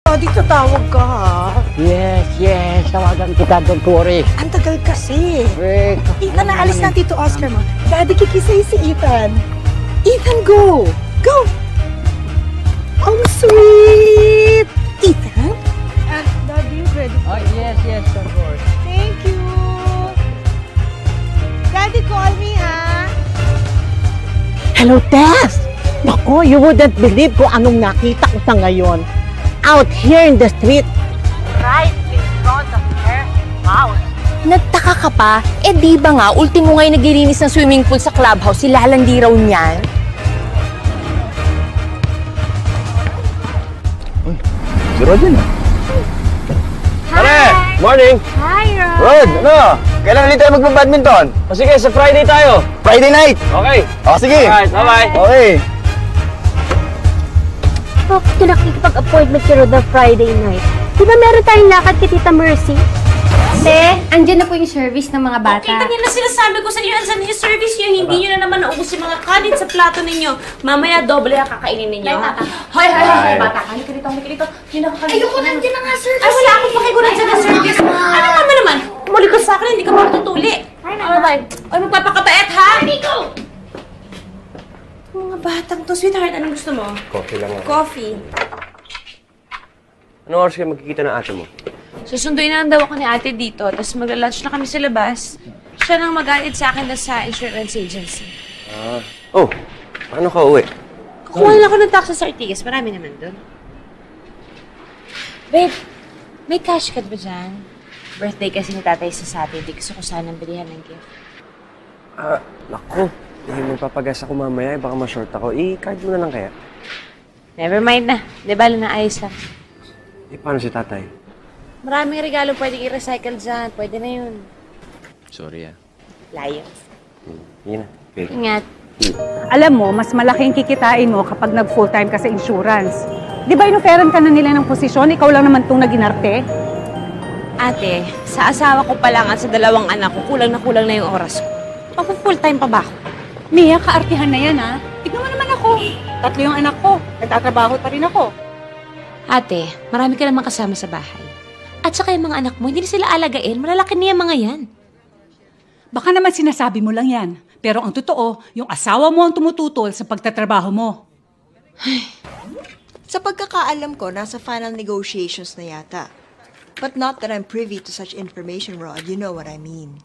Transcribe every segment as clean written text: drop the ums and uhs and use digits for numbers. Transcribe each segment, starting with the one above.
Daddy, tatawag ka ha? Yes. Tawagan kita, don't worry. Ang tagal kasi. Wait. Ethan, naalis na Tito Oscar mo. Daddy, kikisay si Ethan. Ethan, go! Go! Oh, sweet! Ethan? Daddy, you ready? Oh, yes, of course. Thank you. Daddy, call me, ha? Hello, Tess! Naku, you wouldn't believe kung anong nakita ko sa ngayon. Out here in the street. Right in front of her house. Nagtaka ka pa? Eh di ba nga, ultimo ngayon naglilinis ng swimming pool sa clubhouse, si lalandi raw niyan. Si Rod yun ah. Pare! Morning! Hi, Rod! Rod, ano? Kailan ulit tayo magpa-badminton? O sige, sa Friday tayo. Friday night? Okay. O sige. Alright, bye-bye. Okay. Bakit ka nakikipag-appointment kay Rod na Friday night? Di ba meron tayong lakad kay Tita Mercy? Ate, andyan na po yung service ng mga bata. Okay, ganyan na sinasabi ko sa inyo. Ansan yung service nyo? Hindi nyo na naman naubos yung mga kanin sa plato ninyo. Mamaya, doble ang kakainin ninyo. Hoy, bata. Halika dito. Ayoko na, andyan na nga service. Ay, wala akong pakiguran dyan na service. Ano naman? Umuli ka sa akin, hindi ka matutuli. Alright. Ay, magpapakabait, ha? Go! Mga batang to. Sweetheart, anong gusto mo? Coffee lang ako. Coffee. Anong oras kayo magkikita ng ate mo? Susunduin na lang daw ako ni ate dito, tapos magla-lunch na kami sa labas. Siya nang mag-aid sa akin na sa insurance agency. Oh, paano ka uwi? Kukuha lang ako ng taxi sa Ortigas. Marami naman doon. Babe, may cash card ba dyan? Birthday kasi ni tatay sa Saturday. Gusto ko sanang bilihan ng gift. Naku. Magpapagas ako mamaya. Baka ma-short ako. I-card mo na lang kaya. Never mind na. Di ba, naayos lang. Paano si tatay? Maraming regalo pwedeng i-recycle dyan. Pwede na yun. Sorry Layo. Yun na. Okay. Ingat. Alam mo, mas malaking kikitain mo kapag nag-full-time ka sa insurance. Di ba inoferan ka na nila ng posisyon? Ikaw lang naman itong naginarte? Ate, sa asawa ko pa lang at sa dalawang anak ko, kulang na yung oras ko. Full time pa ba ako? Mia, kaartihan na yan, ha? Tignan mo naman ako. 3 yung anak ko. Nagtatrabaho pa rin ako. Ate, marami ka naman kasama sa bahay. At saka yung mga anak mo, hindi na sila alagain. Malalaki niya mga yan. Baka naman sinasabi mo lang yan. Pero ang totoo, yung asawa mo ang tumututol sa pagtatrabaho mo. Sa pagkakaalam ko, nasa final negotiations na yata. But not that I'm privy to such information, Rod. You know what I mean.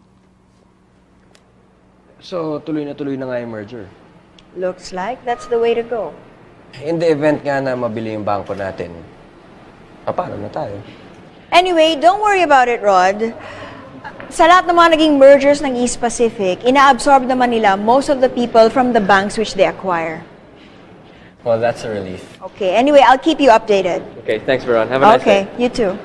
So, tuloy na nga yung merger. Looks like that's the way to go. In the event nga na mabili yung bangko natin, paano na tayo? Anyway, don't worry about it, Rod. Sa lahat ng mga naging mergers ng East Pacific, ina-absorb naman nila most of the people from the banks which they acquire. Well, that's a relief. Okay, anyway, I'll keep you updated. Okay, thanks, Veron. Have a nice day. Okay, you too.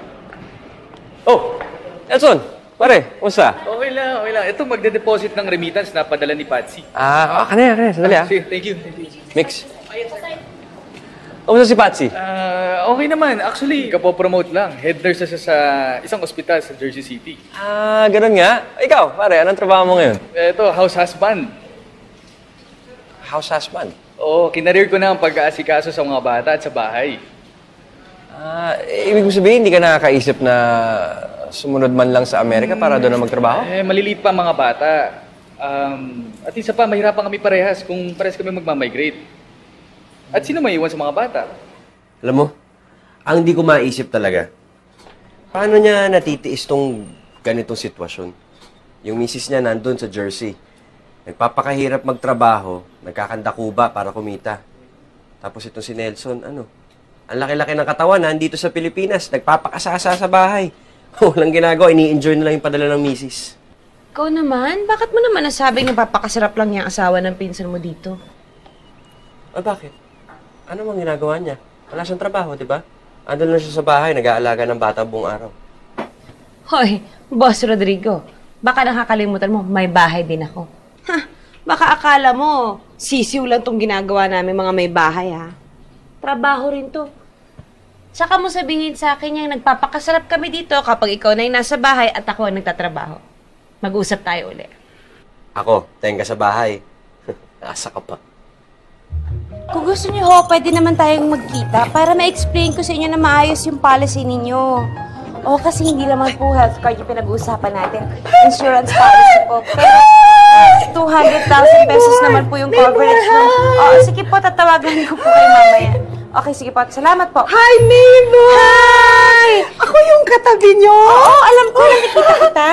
Oh, Edson! Pare, kumusta? Okay lang. Ito, magde-deposit ng remittance na padala ni Patsy. Kanaya. Sandali Sige, thank you. Mix. Kumusta si Patsy? Okay naman. Actually, kapopromote lang. Head nurse siya sa isang ospital sa Jersey City. Ganun nga. Ikaw, pare, anong trabaho mo ngayon? Ito, house husband. House husband. Oo, kinareer ko na ang pag-aasikaso sa mga bata at sa bahay. Ibig mo sabihin, hindi ka nakakaisip na sumunod man lang sa Amerika para doon na magtrabaho? Maliliit pa ang mga bata. At isa pa, mahirapan kami parehas kung parehas kami magmamigrate. At sino may iwan sa mga bata? Alam mo, ang di ko maisip talaga, paano niya natitiis tong ganitong sitwasyon? Yung misis niya nandun sa Jersey. Nagpapakahirap magtrabaho, nagkakandakuba para kumita. Tapos itong si Nelson, ang laki-laki ng katawan, nandito sa Pilipinas, nagpapakasasa sa bahay. Walang ginagawa, ini-enjoy na lang yung padala ng misis. Ikaw naman? Bakit mo naman nasabing napapakasarap lang niya ang asawa ng pinsan mo dito? Bakit? Ano mang ginagawa niya? Wala siyang trabaho, di ba? Andun lang siya sa bahay, nag-aalaga ng bata buong araw. Hoy, Boss Rodrigo, baka nakakalimutan mo, may bahay din ako. Baka akala mo, sisiw lang tong ginagawa namin mga may bahay, ha? Trabaho rin to. Saka mo sabihin sa akin yung nagpapakasarap kami dito kapag ikaw na yung nasa bahay at ako ang nagtatrabaho. Mag-usap tayo uli. Ako, tenga sa bahay. Asa ka pa. Kung gusto niyo ho, pwede naman tayong magkita para ma-explain ko sa inyo na maayos yung policy ninyo. O, kasi hindi naman po health card yung pinag-uusapan natin. Insurance policy po. Pero 200,000 pesos naman po yung coverage nun. O, sige po, tatawagan ko po kayo mamaya. Okay, sige po. Salamat po. Hi, neighbor! Hi! Ako yung katabi nyo. Oo, alam ko. Nakikita kita.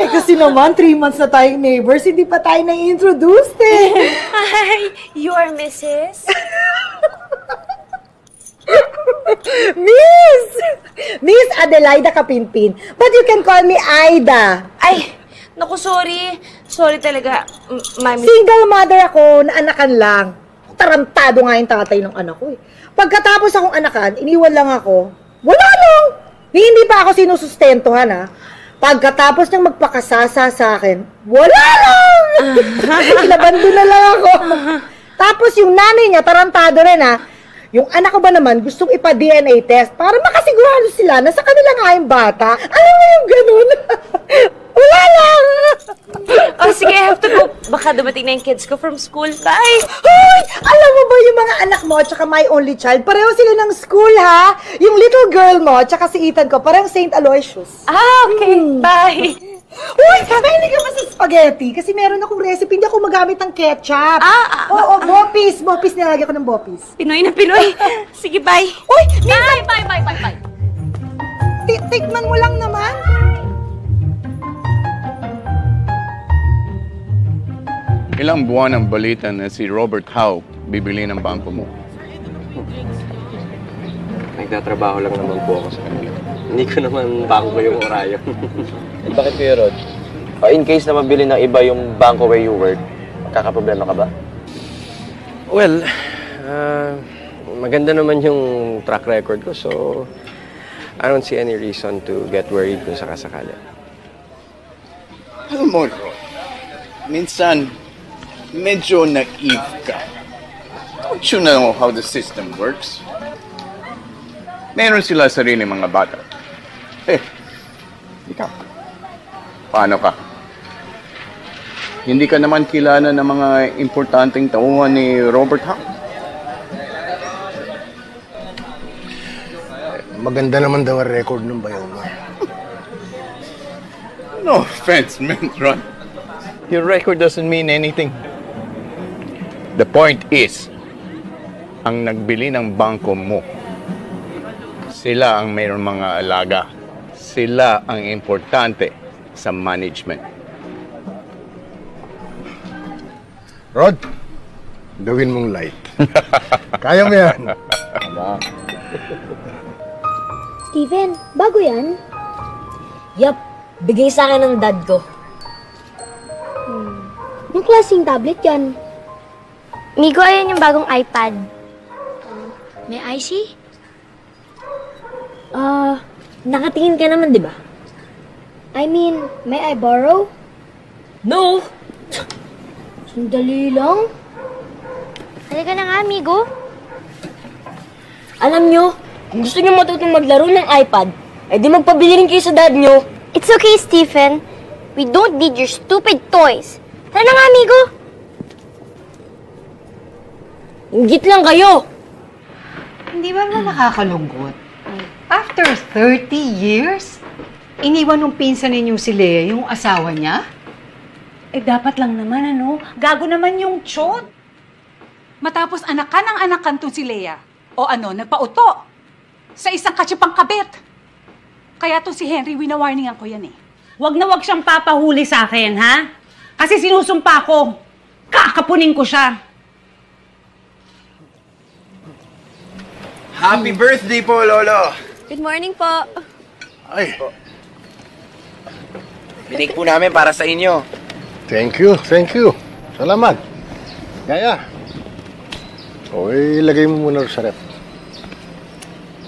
Eh, kasi naman, 3 months na tayong neighbors, hindi pa tayo na-introduced eh. Hi! You are Mrs.? Miss Adelaida Kapinpin. But you can call me Aida. Ay, naku, sorry. Sorry talaga, mami. Single mother ako, naanakan lang. Tarantado nga yung tatay ng anak ko eh. Pagkatapos akong anakan, iniwan lang ako. Wala lang! Hindi pa ako sinusustentuhan ha. Pagkatapos niyang magpakasasa sa akin, wala lang! Inabando na lang ako. Tapos yung nanay niya, tarantado rin ha. Yung anak ko ba naman, gustong ipa-DNA test para makasigurado sila na sa kanila nga yung bata. Alam mo yung ganun? Wala lang! Oh, sige, I have to go. Baka dumating na yung kids ko from school. Bye! Hoy! Alam mo ba yung mga anak mo at saka my only child, pareho sila ng school, ha? Yung little girl mo at saka si Ethan ko, parang St. Aloysius. Okay. Bye! Uy! Kakainin ka ba sa spaghetti? Kasi meron akong recipe, hindi ako magamit ng ketchup. Oo, bopis. Bopis, nilagyan ko ng bopis. Pinoy na Pinoy. Sige, bye. Uy! Bye. Tikman mo lang naman. Ilang buwan ang balita na si Robert Howe bibili ng bangko mo? Nagtatrabaho lang naman po ako sa kanila. Hindi ko naman bangko yung Orion. Bakit kayo, Rod? In case na mabili ng iba yung bangko where you work, magkakaproblema ka ba? Well, maganda naman yung track record ko, so I don't see any reason to get worried kung sakasakali. Alam mo, Rod, minsan, medyo naive ka. Don't you know how the system works? Meron sila sarili mga bata. Ikaw, paano ka? Hindi ka naman kilala ng mga importanteng tauhan ni Robert Howe. Maganda naman daw ang record ng bayaw mo. No offense, man, Ron. Your record doesn't mean anything. The point is, ang nagbili ng bangko mo, sila ang mayroong mga alaga. Sila ang importante sa management. Rod, gawin mong light. Kaya mo yan. Steven, bago yan? Yup, bigay sa akin ng dad ko. Anong klaseng tablet yan? Migo, ayan yung bagong iPad. May IC? Nakatingin ka naman, di ba? I mean, may I borrow? No! Sandali lang. Halika na nga, amigo. Alam nyo, kung gusto nyo matutong maglaro ng iPad, eh di magpabili rin kayo sa dad nyo. It's okay, Stephen. We don't need your stupid toys. Tara na nga, amigo. Higit lang kayo. Hindi ba nakakalungkot? After 30 years, iniwan ng pinsan ninyo si Lea yung asawa niya? Eh, dapat lang naman, gago naman yung tiyot. Matapos anakan ng anakan to si Lea. O nagpauto. Sa isang katsipang kabit. Kaya to si Henry, winawarningan ko yan eh. Wag na wag siyang papahuli sa akin, ha? Kasi sinusumpa ko. Kakapunin ko siya. Happy birthday po, Lolo! Good morning po. Ay. Binig po namin para sa inyo. Thank you. Salamat. Yaya. O, ilagay mo muna sa ref.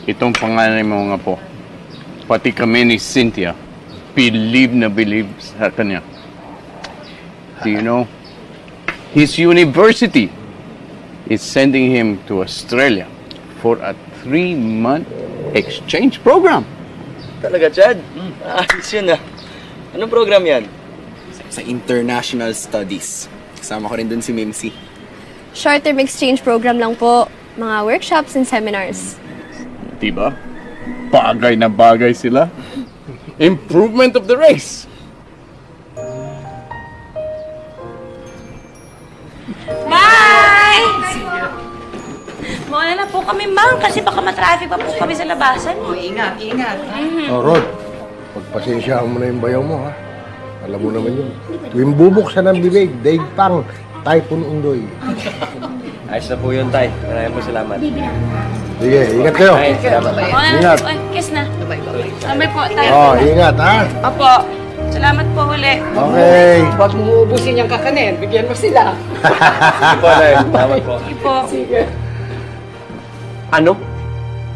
Itong pangalan mo nga po, pati kami ni Cynthia, believe sa kanya. Do you know, his university is sending him to Australia for a 3-month exchange program. Talaga, Chad? Ayos yun ah. Anong program yan? Sa International Studies. Kasama ko rin dun si Mimsy. Short-term exchange program lang po. Mga workshops and seminars. Diba? Bagay na bagay sila. Improvement of the race. Bye! Mauna na po kami, ma'am, kasi baka matraffic pa po kami sa labasan. Ingat, ingat. Oh, Rod, pagpasensyaan mo na yung bayaw mo, ha? Alam mo naman yun. Tuwing bubuksan ng bibig, daig pang, typhoon undoy. Ayos na po yun, Tay. Maraming po salamat. Sige, ingat kayo. Ay, salamat. Ingat. Ay, kiss na. Bye-bye po, tayo. Oh, ingat, ha? Opo. Salamat po uli. Okay. Huwag mo uubusin yung kakanin. Bigyan mo sila. Sige po, Tay. Salamat po. Sige po. Ano?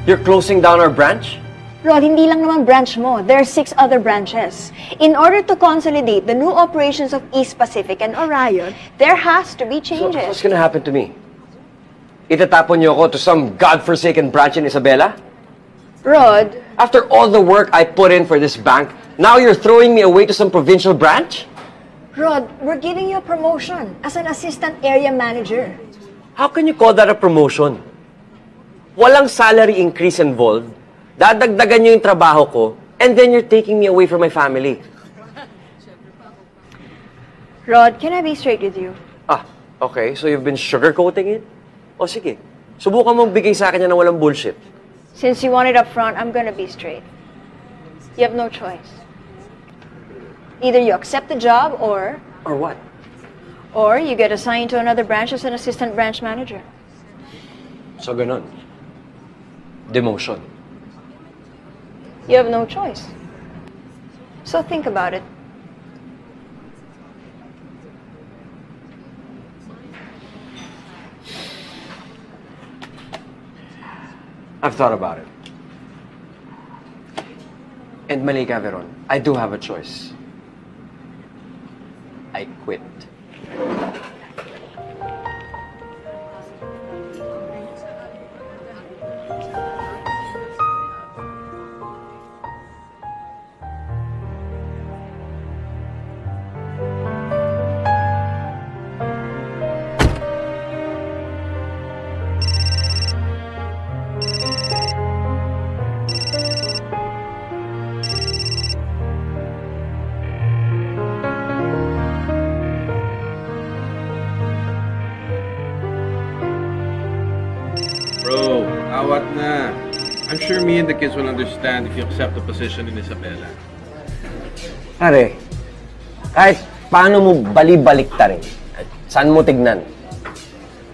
You're closing down our branch? Rod, hindi lang naman branch mo. There are 6 other branches. In order to consolidate the new operations of East Pacific and Orion, there has to be So, changes. what's gonna happen to me? Itatapon niyo ako to some godforsaken branch in Isabela? Rod, After all the work I put in for this bank, now you're throwing me away to some provincial branch? Rod, we're giving you a promotion as an assistant area manager. How can you call that a promotion? Walang salary increase involved. Dadagdagan niyo yung trabaho ko, and then you're taking me away from my family. Rod, can I be straight with you? Ah, okay. So you've been sugarcoating it? O sige, subukan mong bigay sa akin yan ng walang bullshit. Since you want it up front, I'm gonna be straight. You have no choice. Either you accept the job Or what? or you get assigned to another branch as an assistant branch manager. So ganun. Demotion. You have no choice. So think about it. I've thought about it. And Malika Veron, I do have a choice. I quit. Bro, awat na. I'm sure me and the kids will understand if you accept the position in Isabela. Pare, kahit paano mo bali-baliktarin, at saan mo tignan,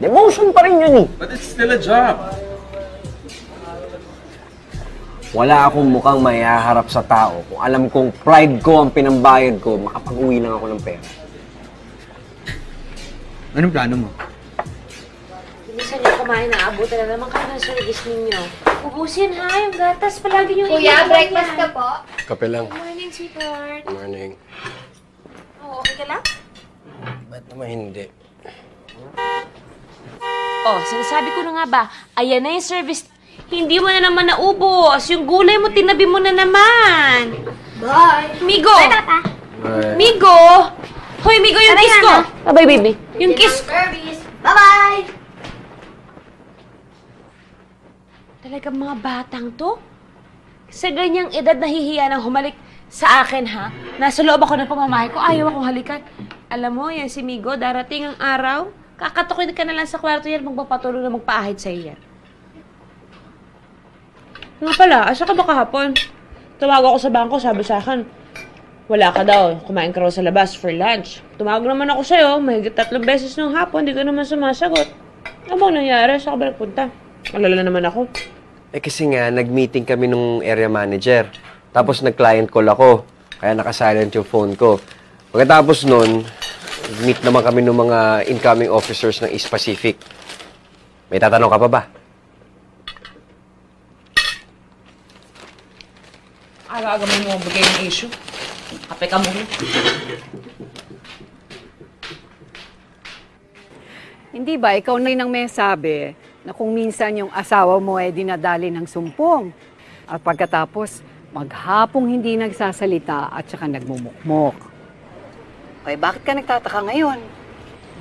demotion pa rin yun eh. But it's still a job. Wala akong mukhang mayaharap sa tao kung alam kong pride ko ang pinambayad ko, makapag-uwi lang ako ng pera. Anong plano mo? Minsan yung kumain na abutan na naman kayo ng service ninyo. Ubusin ha, yung gatas. Palagi yung Kuya, breakfast ka po? Kape lang. Morning, sweetheart. Morning. Oh, okay ka lang? Ba't naman hindi? Oh, sinasabi ko na nga ba, ayan na yung service. Hindi mo na naman naubos. Yung gulay mo, tinabi mo na naman. Bye! Migo! Bye, Tata! Migo! Hoy, Migo, yung kiss ko! Bye, baby. Yung kiss ko! Service! Bye-bye! Talagang mga batang to? Sa ganyang edad, nahihiya nang humalik sa akin, ha? Nasa loob ako ng pamamahay ko, ayaw akong halikan. Alam mo, yan si Migo, darating ang araw, kakatukin ka na lang sa kwarto yan, magpapatulong na magpaahid sa yan. Nga pala, asa ka ba kahapon? Tumawag ako sa bangko, sabi sa akin, wala ka daw, kumain ka raw sa labas for lunch. Tumawag naman ako sa'yo, mahigit 3 beses nung hapon, di ka naman sumasagot. Ano bang nangyari? Saan ka ba nagpunta? Alala naman ako. Eh kasi nga, nag-meeting kami nung area manager. Tapos nag-client call ako. Kaya naka-silent yung phone ko. Pagkatapos nun, meet naman kami ng mga incoming officers ng East Pacific. May tatanong ka pa ba? Aga-aga mo bigay ng issue. Kape ka muna. Hindi ba, ikaw na yung may sabi na kung minsan yung asawa mo ay dinadali ng sumpong at pagkatapos maghapong hindi nagsasalita at saka nagmumukmok. Okay, bakit ka nagtataka ngayon?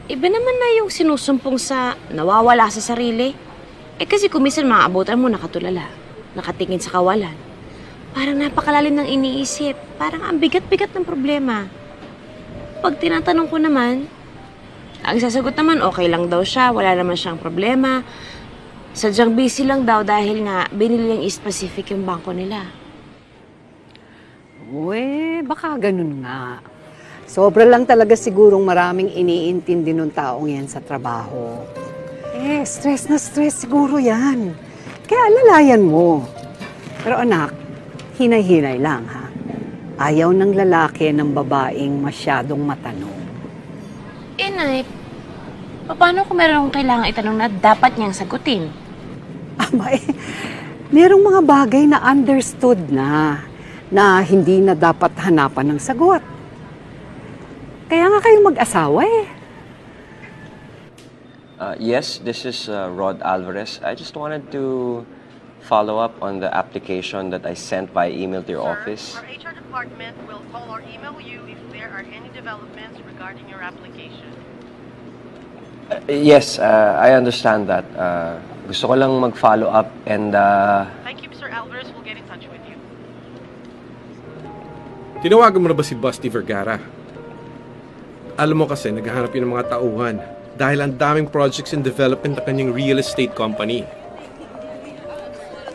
Iba naman na yung sinusumpong sa nawawala sa sarili. Kasi kung minsan maabutan mo nakatulala, nakatingin sa kawalan. Parang napakalalim ng iniisip. Parang ang bigat-bigat ng problema. Pag tinatanong ko naman, ang sasagot naman okay lang daw siya, wala naman siyang problema. Sadyang busy lang daw dahil nga binili yung East Pacific yung bangko nila. Uwe, baka ganun nga. Sobra lang talaga sigurong maraming iniintindi ng taong yan sa trabaho. Stress na stress siguro yan. Kaya alalayan mo. Pero anak, hinay-hinay lang ha. Ayaw ng lalaki ng babaeng masyadong matanong. Nay, paano kung meron akong kailangan itanong na dapat niyang sagutin? Merong mga bagay na understood na hindi na dapat hanapan ng sagot. Kaya nga kayo mag-asawa eh. Yes, this is Rod Alvarez. I just wanted to follow up on the application that I sent by email to your office. Our HR department will call or email you if there are any developments regarding your application. Yes, I understand that. Gusto ko lang mag-follow up and... Thank you, Mr. Alvarez. We'll get in touch with you. Tinawagan mo na ba si Busty Vergara? Alam mo kasi, naghahanap yun ng mga tauhan dahil ang daming projects in development ng kanyang real estate company.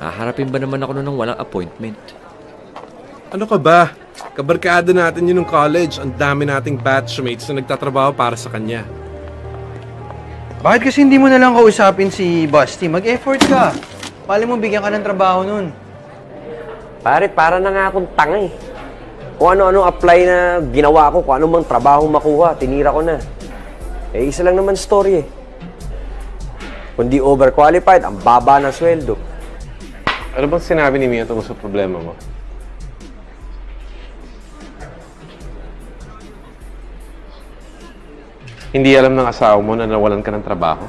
Haharapin ba naman ako ng walang appointment? Ano ka ba? Kabarkada natin yun ng college. Ang dami nating batchmates na nagtatrabaho para sa kanya. Bakit kasi hindi mo na lang kausapin si Busty? Mag-effort ka. Pali mo bigyan ka ng trabaho nun. Pare, para na nga akong tanga eh. Kung ano-ano apply na ginawa ko, kung ano mang trabaho makuha, tinira ko na. Isa lang naman story eh. Kung di overqualified, ang baba ng sweldo. Ano bang sinabi ni Mia tungkol sa problema mo? Hindi alam ng asawa mo na nawalan ka ng trabaho?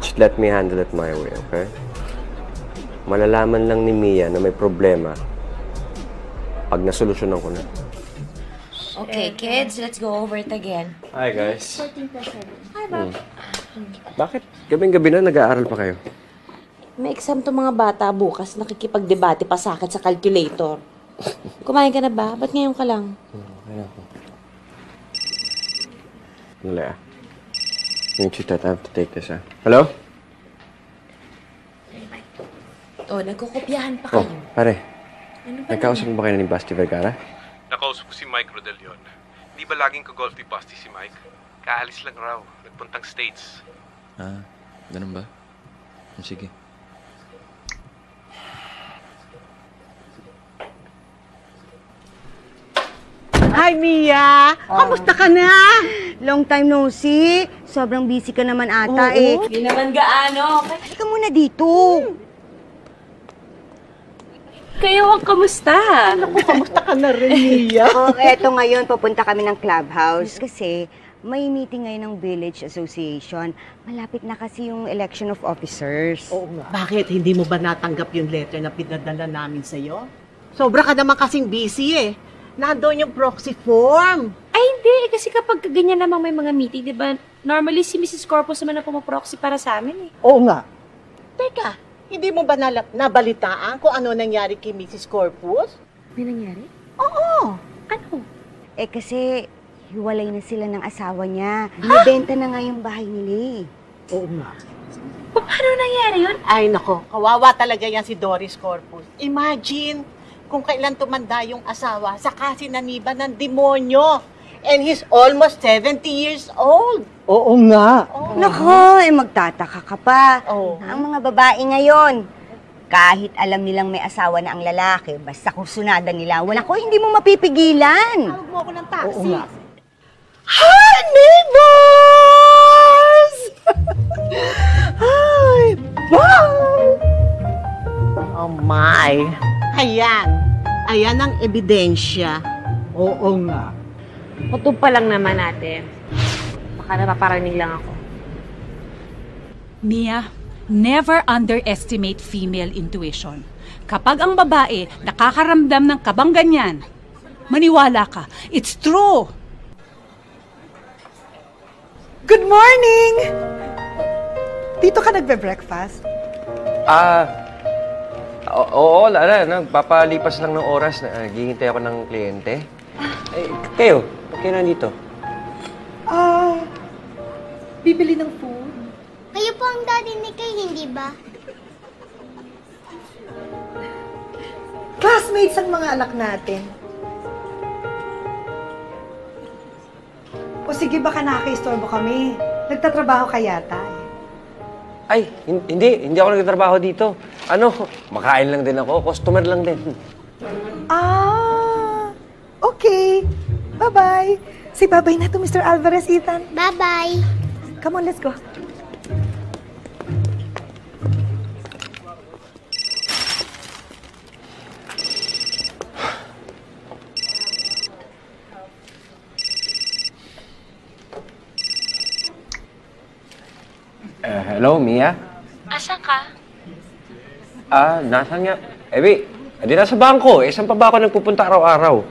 Just let me handle it my way, okay? Malalaman lang ni Mia na may problema pag nasolusyonan ko na. Okay, kids, let's go over it again. Hi, guys. 14+7. Hi, Bob. Bakit? Gabing-gabi na nag-aaral pa kayo? May exam to mga bata bukas. Nakikipagdebate pa sa akin sa calculator. Kumain ka na ba? Ba't ngayon ka lang? Okay na ako. Nala. Yung chita, I have to take this, ha? Hello? Nagkukopyahan pa kayo. Pare. Ano ba Nagkausap mo ba kayo ni Busty Vergara? Nakausap ko si Mike Rodelion. Di ba laging kagolf ni Busty si Mike? Kaalis lang raw. Nagpuntang States. Ganun ba? Sige. Hi, Mia! Kamusta ka na? Long time no see. Sobrang busy ka naman ata eh. Hindi naman gaano. Halika muna dito. Kayo ang kamusta? Naku, kamusta ka na rin, Mia? Eto ngayon, papunta kami ng clubhouse kasi may meeting ngayon ng Village Association. Malapit na kasi yung election of officers. Oo nga. Bakit? Hindi mo ba natanggap yung letter na pinadala namin sa'yo? Sobra ka naman kasing busy eh. Nandoon yung proxy form. Ay, hindi. Kasi kapag ganyan namang may mga meeting, di ba, normally si Mrs. Corpus naman ang pumaproxy para sa amin eh. Oo nga. Teka, hindi mo ba nabalitaan kung ano nangyari kay Mrs. Corpus? May nangyari? Oo. Ano? Kasi hiwalay na sila ng asawa niya. Binibenta na nga yung bahay nila eh. Oo nga. Paano nangyari yun? Ay nako, kawawa talaga yan si Doris Corpus. Imagine kung kailan tumanda yung asawa, saka sinaniba ng demonyo. And he's almost 70 years old. Oo nga. Nako, magtataka ka pa. Ang mga babae ngayon, kahit alam nilang may asawa na ang lalaki, basta kursunada nila, wala ko, hindi mo mapipigilan. Tawag mo ako ng taxi. Oo nga. Hi, neighbors! Hi! Bye! Oh my! Ayan. Ayan ang ebidensya. Oo nga. Kutub pa lang naman natin. Baka napaparinig lang ako. Mia, never underestimate female intuition. Kapag ang babae nakakaramdam ng kabangganyan, Maniwala ka. It's true. Good morning! Dito ka nagbe-breakfast? Oo, Lara. Nagpapalipas lang ng oras. Naghihintay ako ng kliyente. Kayo? Ba't kayo nandito? Bibili ng food? Kayo po ang daddy ni Kay, hindi ba? Classmates ang mga anak natin. O sige, baka nakaka-istorbo kami. Nagtatrabaho ka yata eh. Ay, hindi ako nagtatrabaho dito. Makain lang din ako. Customer lang din. Okay. Bye-bye. Say bye-bye na to, Mr. Alvarez, Ethan. Bye-bye. Come on, let's go. Hello, Mia? Asan ka? Nasaan nga? Di nasa bangko. Saan pa ba ako nagpupunta araw-araw?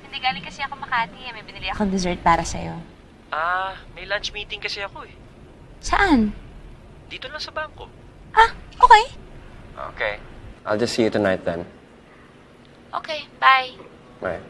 Hindi, galing kasi ako Makati. May binili akong dessert para sa'yo. May lunch meeting kasi ako eh. Saan? Dito lang sa bangko. Okay. Okay. I'll just see you tonight then. Okay, bye. Bye.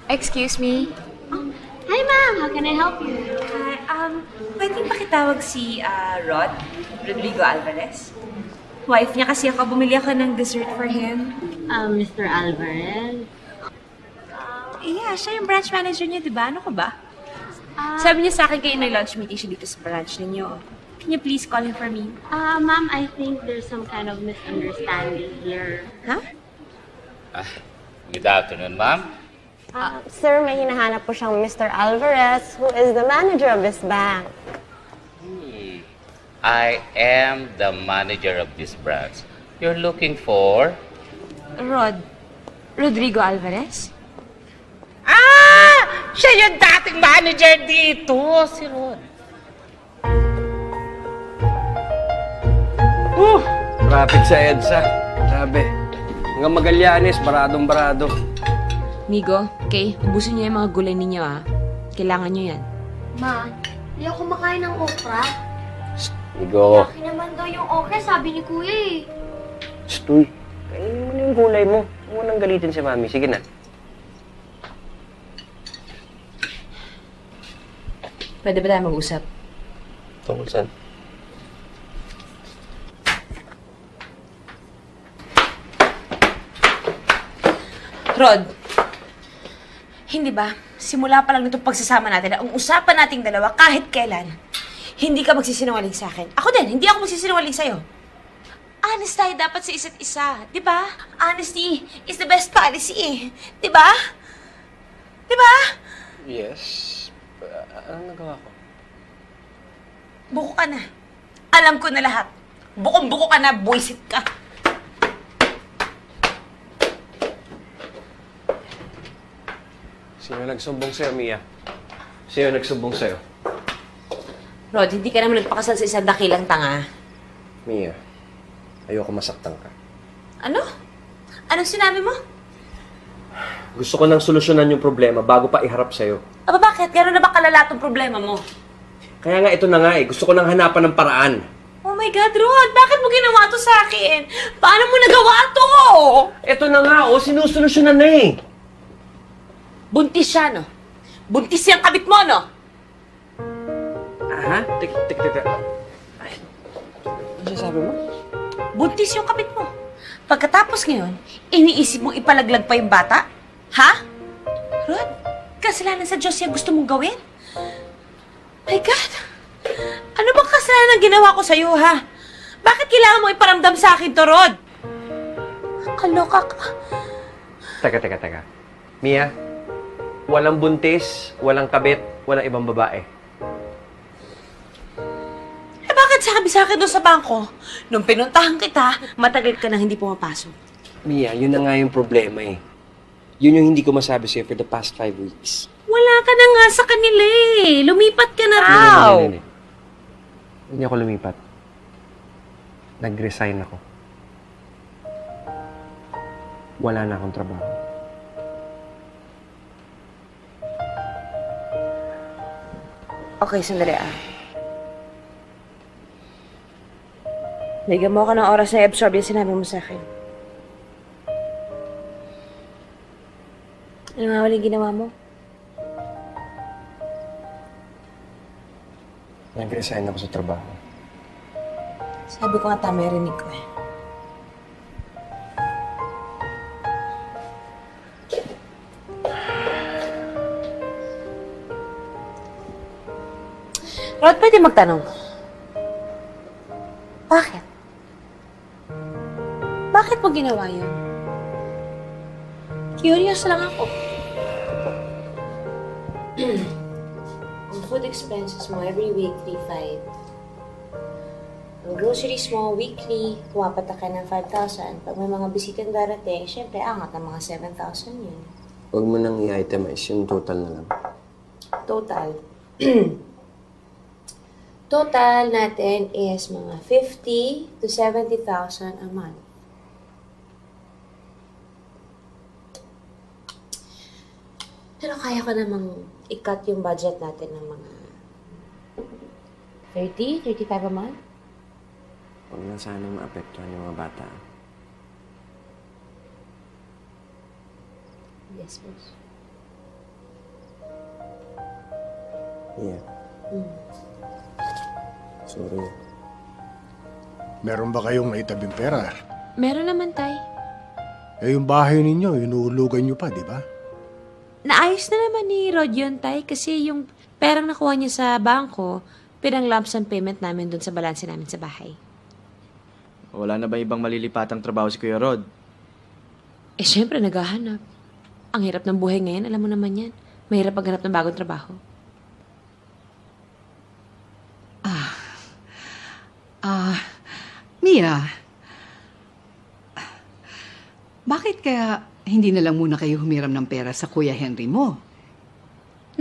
Excuse me? Hi, ma'am. How can I help you? Pwedeng pakitawag si Rodrigo Alvarez? Wife niya kasi ako, bumili ako ng dessert for him. Mr. Alvarez? Yeah, siya yung branch manager niya, di ba? Ano ka ba? Sabi niya sa akin kayo may lunch meeting siya dito sa branch ninyo. Can you please call him for me? Ma'am, I think there's some kind of misunderstanding here. Huh? Good afternoon, ma'am. Sir, may hinahanap po siyang Mr. Alvarez, who is the manager of this bank. I am the manager of this branch. You're looking for? Rodrigo Alvarez? Siya yung dating manager dito, si Rod. Traffic sa EDSA. Grabe. Hanggang Magallanes, baradong-barado. Migo, okay, ubusin niyo yung mga gulay ninyo, Kailangan niyo yan. Ma, hindi ako kumakain ng okra. Migo. Laki naman daw yung okra, sabi ni Kuya eh. Stoy. Kainin mo na yung gulay mo. Huwag mo nang galitin si Mami. Sige na. Pwede ba tayo mag-usap? Tungkol saan? Rod, hindi ba? Simula pa lang nitong pagsasama natin na ang usapan nating dalawa kahit kailan, hindi ka magsisinungaling sa akin. Ako din, hindi ako magsisinungaling sa'yo. Honest tayo dapat sa isa't isa, di ba? Honesty is the best policy, di ba? Di ba? Yes. Anong nagawa ko? Buko ka na. Alam ko na lahat. Bukong-buko ka na, buwisit ka. Sino nagsumbong sa'yo, Mia? Sino nagsumbong sa'yo? Rod, hindi ka naman nagpakasal sa isang dakilang tanga. Mia, ayoko masaktan ka. Ano? Anong sinabi mo? Gusto ko nang solusyonan yung problema bago pa iharap sa'yo. Aba bakit? Gano'n na ba kalala tong problema mo? Kaya nga ito na nga eh. Gusto ko nang hanapan ng paraan. Oh my God, Rod! Bakit mo ginawa to sa akin? Paano mo nagawa to? Ito na nga, sinusolusyonan na eh. Buntis siya, no? Buntis siyang kabit mo, no? Aha? Teka. Ay, ano sabi mo? Buntis yung kabit mo. Pagkatapos ngayon, iniisip mong ipalaglag pa yung bata? Ha? Rod, kasalanan sa Diyos yung gusto mong gawin? My God! Ano bang kasalanan ang ginawa ko sa'yo, ha? Bakit kailangan mo iparamdam sa akin to, Rod? Kaloka ka. Teka. Mia, Walang buntis, walang kabit, walang ibang babae. Eh bakit sabi sa akin doon sa bangko? Nung pinuntahan kita, matagal ka nang hindi pumapasok. Mia, yun na nga yung problema eh. Yun yung hindi ko masabi sa'yo for the past 5 weeks. Wala ka na nga sa kanila eh. Lumipat ka na raw. Hindi ako lumipat. Nag-resign ako. Wala na akong trabaho. Okay, sandali ah. Bigyan mo ako ng oras na i-absorb yung sinabi mo sa akin. Ano nga walang ginawa mo? Nag-resign ako sa trabaho. Sabi ko nga tama yung rinig ko eh. Rod, pwede magtanong. Bakit? Bakit mo ginawa yun? Curious lang ako. Ang food expenses mo every week, 3,500. Ang groceries mo, weekly, kumapata ka ng 5,000. Pag may mga bisitang darating, syempre, angat ng mga 7,000 yun. Huwag mo nang i-itemize, yung total na lang. Total. Total natin is mga 50,000 to 70,000 a month. Pero kaya ko namang i-cut yung budget natin ng mga 30, 35 a month. Huwag na sanang maapektuhan yung mga bata. Yes, boss. Yeah. Sorry. Meron ba kayong naitabing pera? Meron naman, Tay. Eh, yung bahay ninyo, inuulugan nyo pa, di ba? Naayos na naman ni Rod yun, Tay, kasi yung perang nakuha niya sa bangko, pinang lump sum payment namin dun sa balanse namin sa bahay. Wala na ba ibang malilipatang trabaho si Kuya Rod? Eh, syempre, naghahanap. Ang hirap ng buhay ngayon, alam mo naman yan. Mahirap maghanap ng bagong trabaho. Mia, bakit kaya hindi na lang muna kayo humiram ng pera sa Kuya Henry mo?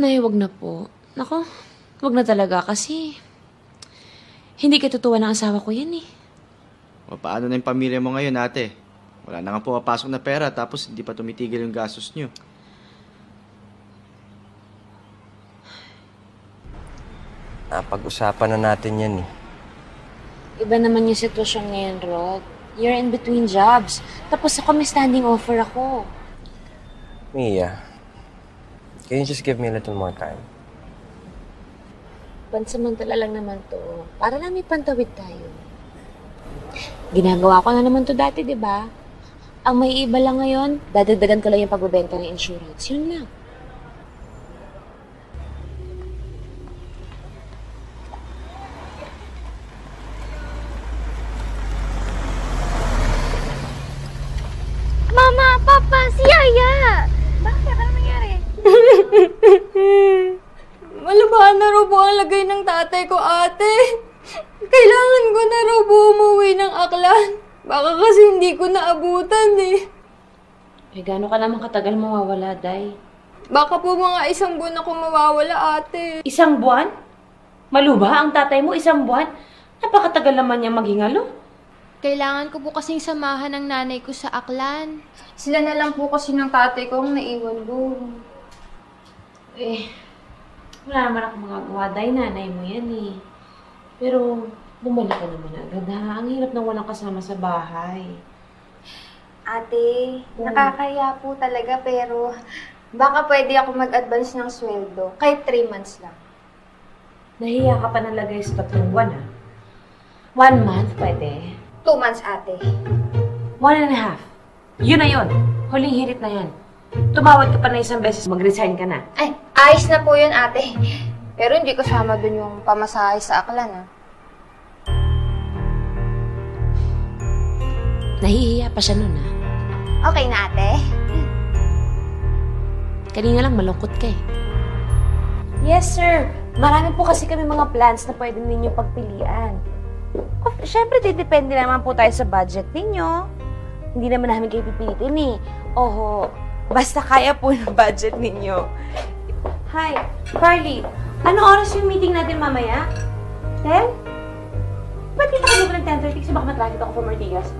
Nay, wag na po. Nako, wag na talaga kasi hindi katutuwa ng asawa ko yan eh. O paano na yung pamilya mo ngayon, ate? Wala na nga pumapasok na pera tapos hindi pa tumitigil yung gastos nyo. Napag-usapan na natin yan eh. Iba naman yung sitwasyon ngayon, Rod. You're in between jobs. Tapos ako may standing offer ako. Mia, can you just give me a little more time? Pansamantala lang naman to. Para lang may pantawid tayo. Ginagawa ko na naman to dati, di ba? Ang may iba lang ngayon, dadagdagan ko lang yung pagbebenta ng insurance. Yun lang. Mama, Papa, si Yaya! Bakit? Ano nangyari? Malabahan na raw po ang lagay ng tatay ko, ate. Kailangan ko na raw po umuwi ng Aklan. Baka kasi hindi ko naabutan eh. Eh, gaano ka naman katagal mawawala, Day? Baka po mga 1 buwan ako mawawala, ate. 1 buwan? Maluba ang tatay mo 1 buwan? Napakatagal naman niyang maghingalo. Kailangan ko po kasing samahan ng nanay ko sa Aklan. Sila na lang po kasi ng tatay ko ang naiwan doon. Eh, wala naman ako magagawa, Day. Nanay mo yan eh. Pero, bumalik ka naman agad ha. Ang hirap nang walang kasama sa bahay. Ate, nakakaya po talaga pero baka pwede ako mag-advance ng sweldo. Kahit 3 months lang. Nahiya ka pa nalagay sa 3 buwan ha? 1 month pwede. 2 months, ate. 1.5. Yun na yun. Huling hirit na yan. Tumawad ka pa na 1 beses, mag-resign ka na. Ay, ayos na po yun, ate. Pero hindi kasama dun yung pamasahe sa Aklan, ha? Nahihiya pa siya nun ha. Okay na, ate. Kanina lang malungkot ka eh. Yes, sir. Marami po kasi kami mga plans na pwede ninyo pagpilian. Siyempre, depende naman po tayo sa budget ninyo. Hindi naman namin kayo pipilitin eh. Oho, basta kaya po ng budget ninyo. Hi, Carly. Ano oras yung meeting natin mamaya? 10? Ba't kita ka ng 10:30 kasi baka matraffic ako from Ortigas?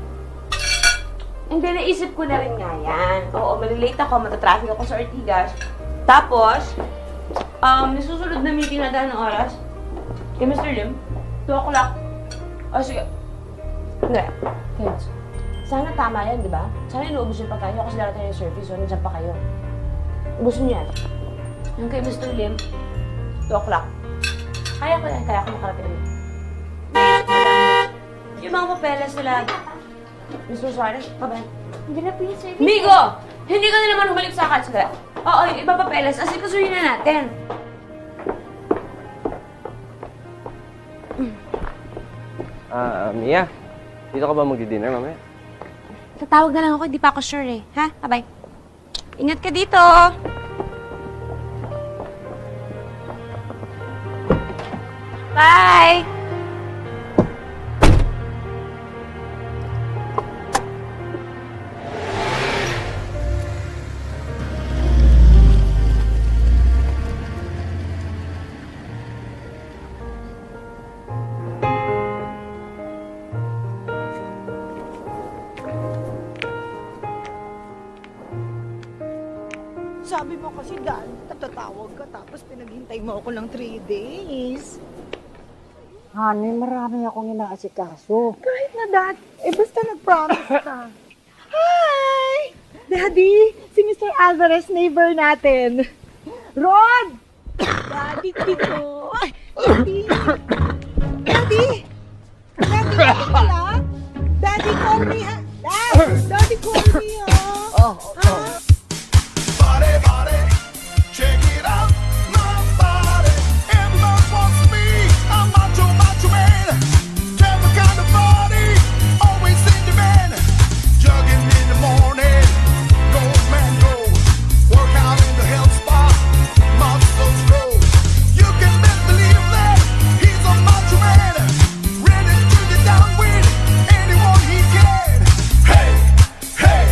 Hindi, naisip ko na rin nga yan. Oo, malilate ako, matatraffic ako sa Ortigas. Tapos, nasusunod na meeting natin ng oras. Kay Mr. Lim, 2 o'clock. O, sige. Hindi. Kids, sana tama yan, di ba? Sana inuubos yung pagkain kasi darating yung service, so nandiyan pa kayo. Ubusin niyo yan. Yung kay Mr. Lim, 2 o'clock. Kaya ko yan, kaya ko makarating. Yung mga papeles nila, Mr. Suarez, paban. Hindi na po yung service. Migo! Hindi ka na naman humalik sa akin. Sige. Oo, yung iba papeles, asikasuhin na natin. Mia, dito ka ba magdi-dinner mamaya? Tatawag na lang ako, hindi pa ako sure eh. Ha? Bye-bye. Ingat ka dito! Bye! Sabi mo kasi, Dan, tatatawag ka tapos pinaghintay mo ako ng 3 days. Honey, marami akong inaasikaso. Kahit na, Dad. Basta nag-promise ka. Hi! Daddy, si Mr. Alvarez, neighbor natin. Rod! Daddy, tito. Daddy! Daddy! Daddy, wala? Daddy, call me, ha? Dad! Daddy, call me, ha? Check it out, my body. Everyone wants me. I'm macho man. Never kind of body, always in demand. Jogging in the morning, go man go. Work out in the health spa, muscles grow. You can best believe that he's a macho man, ready to get down with anyone he can. Hey, hey,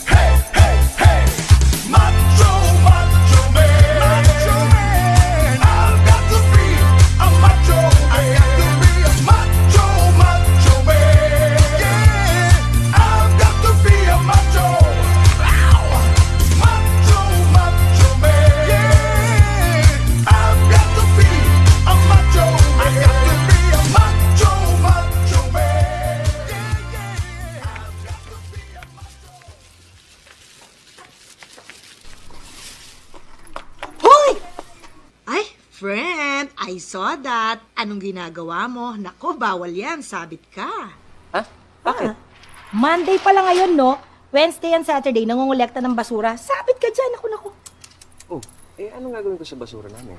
hey, hey, hey, macho. Friend, I saw that. Anong ginagawa mo? Nako, bawal yan. Sabit ka. Ha? Bakit? Monday pa lang ngayon, no? Wednesday and Saturday, nangungulekta ng basura. Sabit ka dyan. Naku. Oh, anong gagawin ko sa basura namin?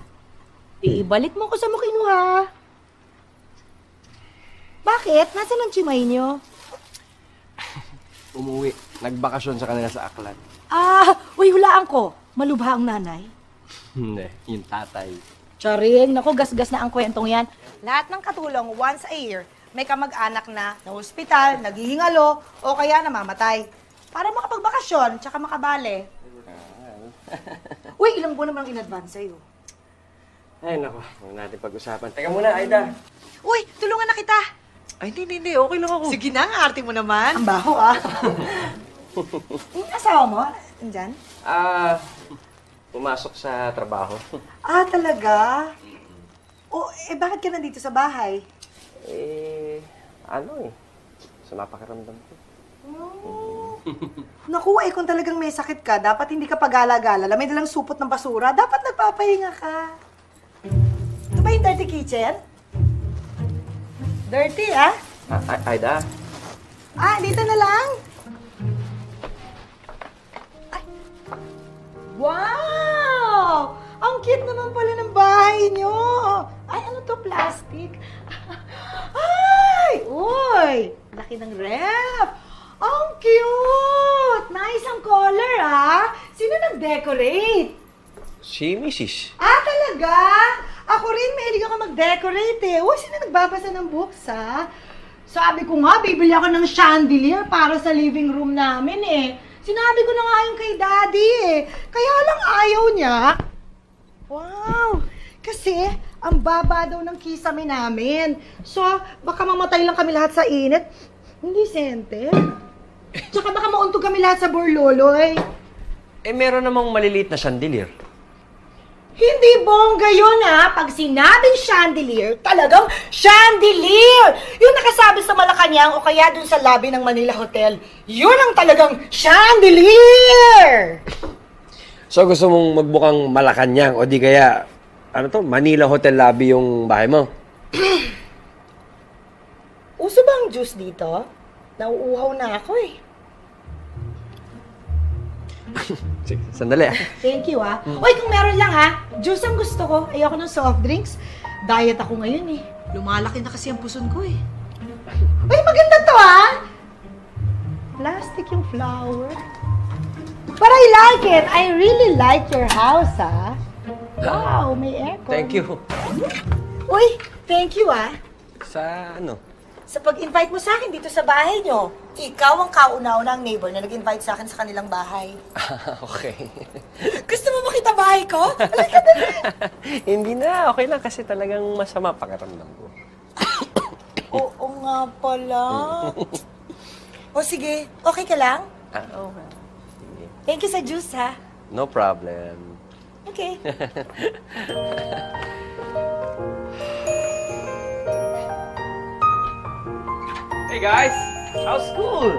Ibalik mo ko sa mo kinuha. Bakit? Nasaan ang chimay nyo? Umuwi. Nagbakasyon sa kanila sa Aklan. Uy, hulaan ko. Malubha ang nanay. Hindi, yung tatay. Charing, naku, gasgas na ang kwentong yan. Lahat ng katulong, once a year, may kamag-anak na hospital, naghihingalo, o kaya namamatay. Para makapagbakasyon, tsaka makabale. Uy, ilang buwan naman in-advance sa'yo. Ay, naku. Huwag natin pag-usapan. Teka muna, Aida. Uy, tulungan na kita. Ay, hindi. Okay lang ako. Sige na, ang arte mo naman. Ang baho, Yung asawa mo, andyan? Pumasok sa trabaho. Talaga? Bakit ka nandito sa bahay? Sa napakiramdam ko. Naku, kung talagang may sakit ka, dapat hindi ka pagala-gala. May dalang supot ng basura, dapat nagpapahinga ka. Ito ba yung dirty kitchen? Dirty, Aida? Dito na lang? Wow! Ang cute naman pala ng bahay nyo. Ano to? Plastic? Uy! Laki ng ref. Ang cute! Nice ang color, Sino nag-decorate? Si Mrs. Ah, talaga? Ako rin, mahilig ako mag-decorate eh. Uy, sino nagbabasa ng books, ha? Sabi ko nga, bibili ako ng chandelier para sa living room namin eh. Sinabi ko na nga yung kay Daddy eh. Kaya lang ayaw niya. Wow! Kasi, ang baba daw ng kisame namin. So, baka mamatay lang kami lahat sa init. Hindi, Sente. Tsaka baka mauntog kami lahat sa Borloloy. Eh, meron namang maliliit na chandelier. Hindi bongga yun, ha? Pag sinabing chandelier, talagang chandelier! Yung nakasabi sa Malacanang o kaya dun sa lobby ng Manila Hotel, yun ang talagang chandelier! So, gusto mong magbukang Malacanang o di kaya, ano to, Manila Hotel lobby yung bahay mo? Uso ba ang juice dito? Nauuhaw na ako eh. Sige, sandali ah. Thank you, ha? Uy, kung meron lang, ha? Juice ang gusto ko. Ayoko ng soft drinks. Diet ako ngayon, eh. Lumalaki na kasi ang puson ko, eh. Uy, maganda to, ha? Plastic yung flower. But I like it. I really like your house, ha? Wow, may aircon. Thank you. Uy, thank you, ha? Sa ano? Sa pag-invite mo sa akin dito sa bahay nyo. Ikaw ang kauna-unang neighbor na nag-invite sa akin sa kanilang bahay. Okay. Gusto mo makita bahay ko? Hindi na, okay lang kasi talagang masama pakiramdam ko. Oo nga pala. O sige, okay ka lang? Okay. Thank you sa juice, ha? No problem. Okay. Hey guys, how's school?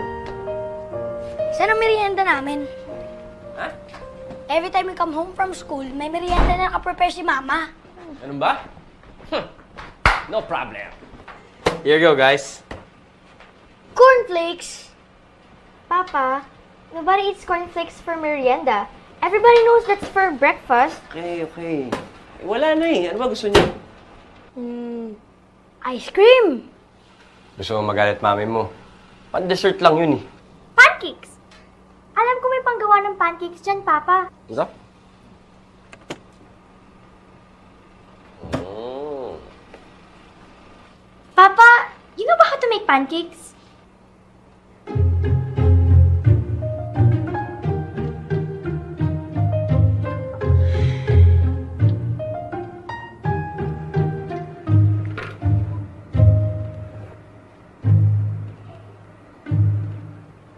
Saan ang merienda namin? Ha? Every time we come home from school, may merienda na nakaprepare si Mama. Ano ba? No problem. Here you go, guys. Cornflakes! Papa, nobody eats cornflakes for merienda. Everybody knows that's for breakfast. Okay. Wala na eh. Ano ba gusto niyo? Ice cream! Gusto mo magalit mami mo? Pan-dessert lang yun eh. Pancakes! Alam ko may panggawa ng pancakes dyan, Papa. Ano? Papa, you know ba how to make pancakes?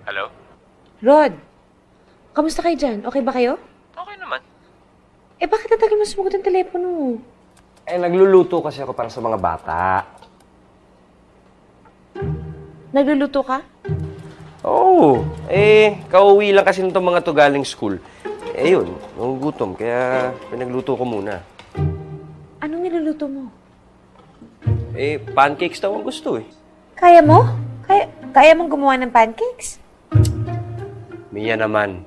Hello? Rod, kamusta kayo dyan? Okay ba kayo? Okay naman. Eh, bakit natagal mo sumagot ang telepono? Eh, nagluluto kasi ako para sa mga bata. Nagluluto ka? Oo. Kauwi lang kasi nitong mga to galing school. Eh, yun. Gutom. Kaya pinagluto ko muna. Anong niluluto mo? Eh, pancakes daw ang gusto eh. Kaya mo? Kaya mong gumawa ng pancakes? Mia naman.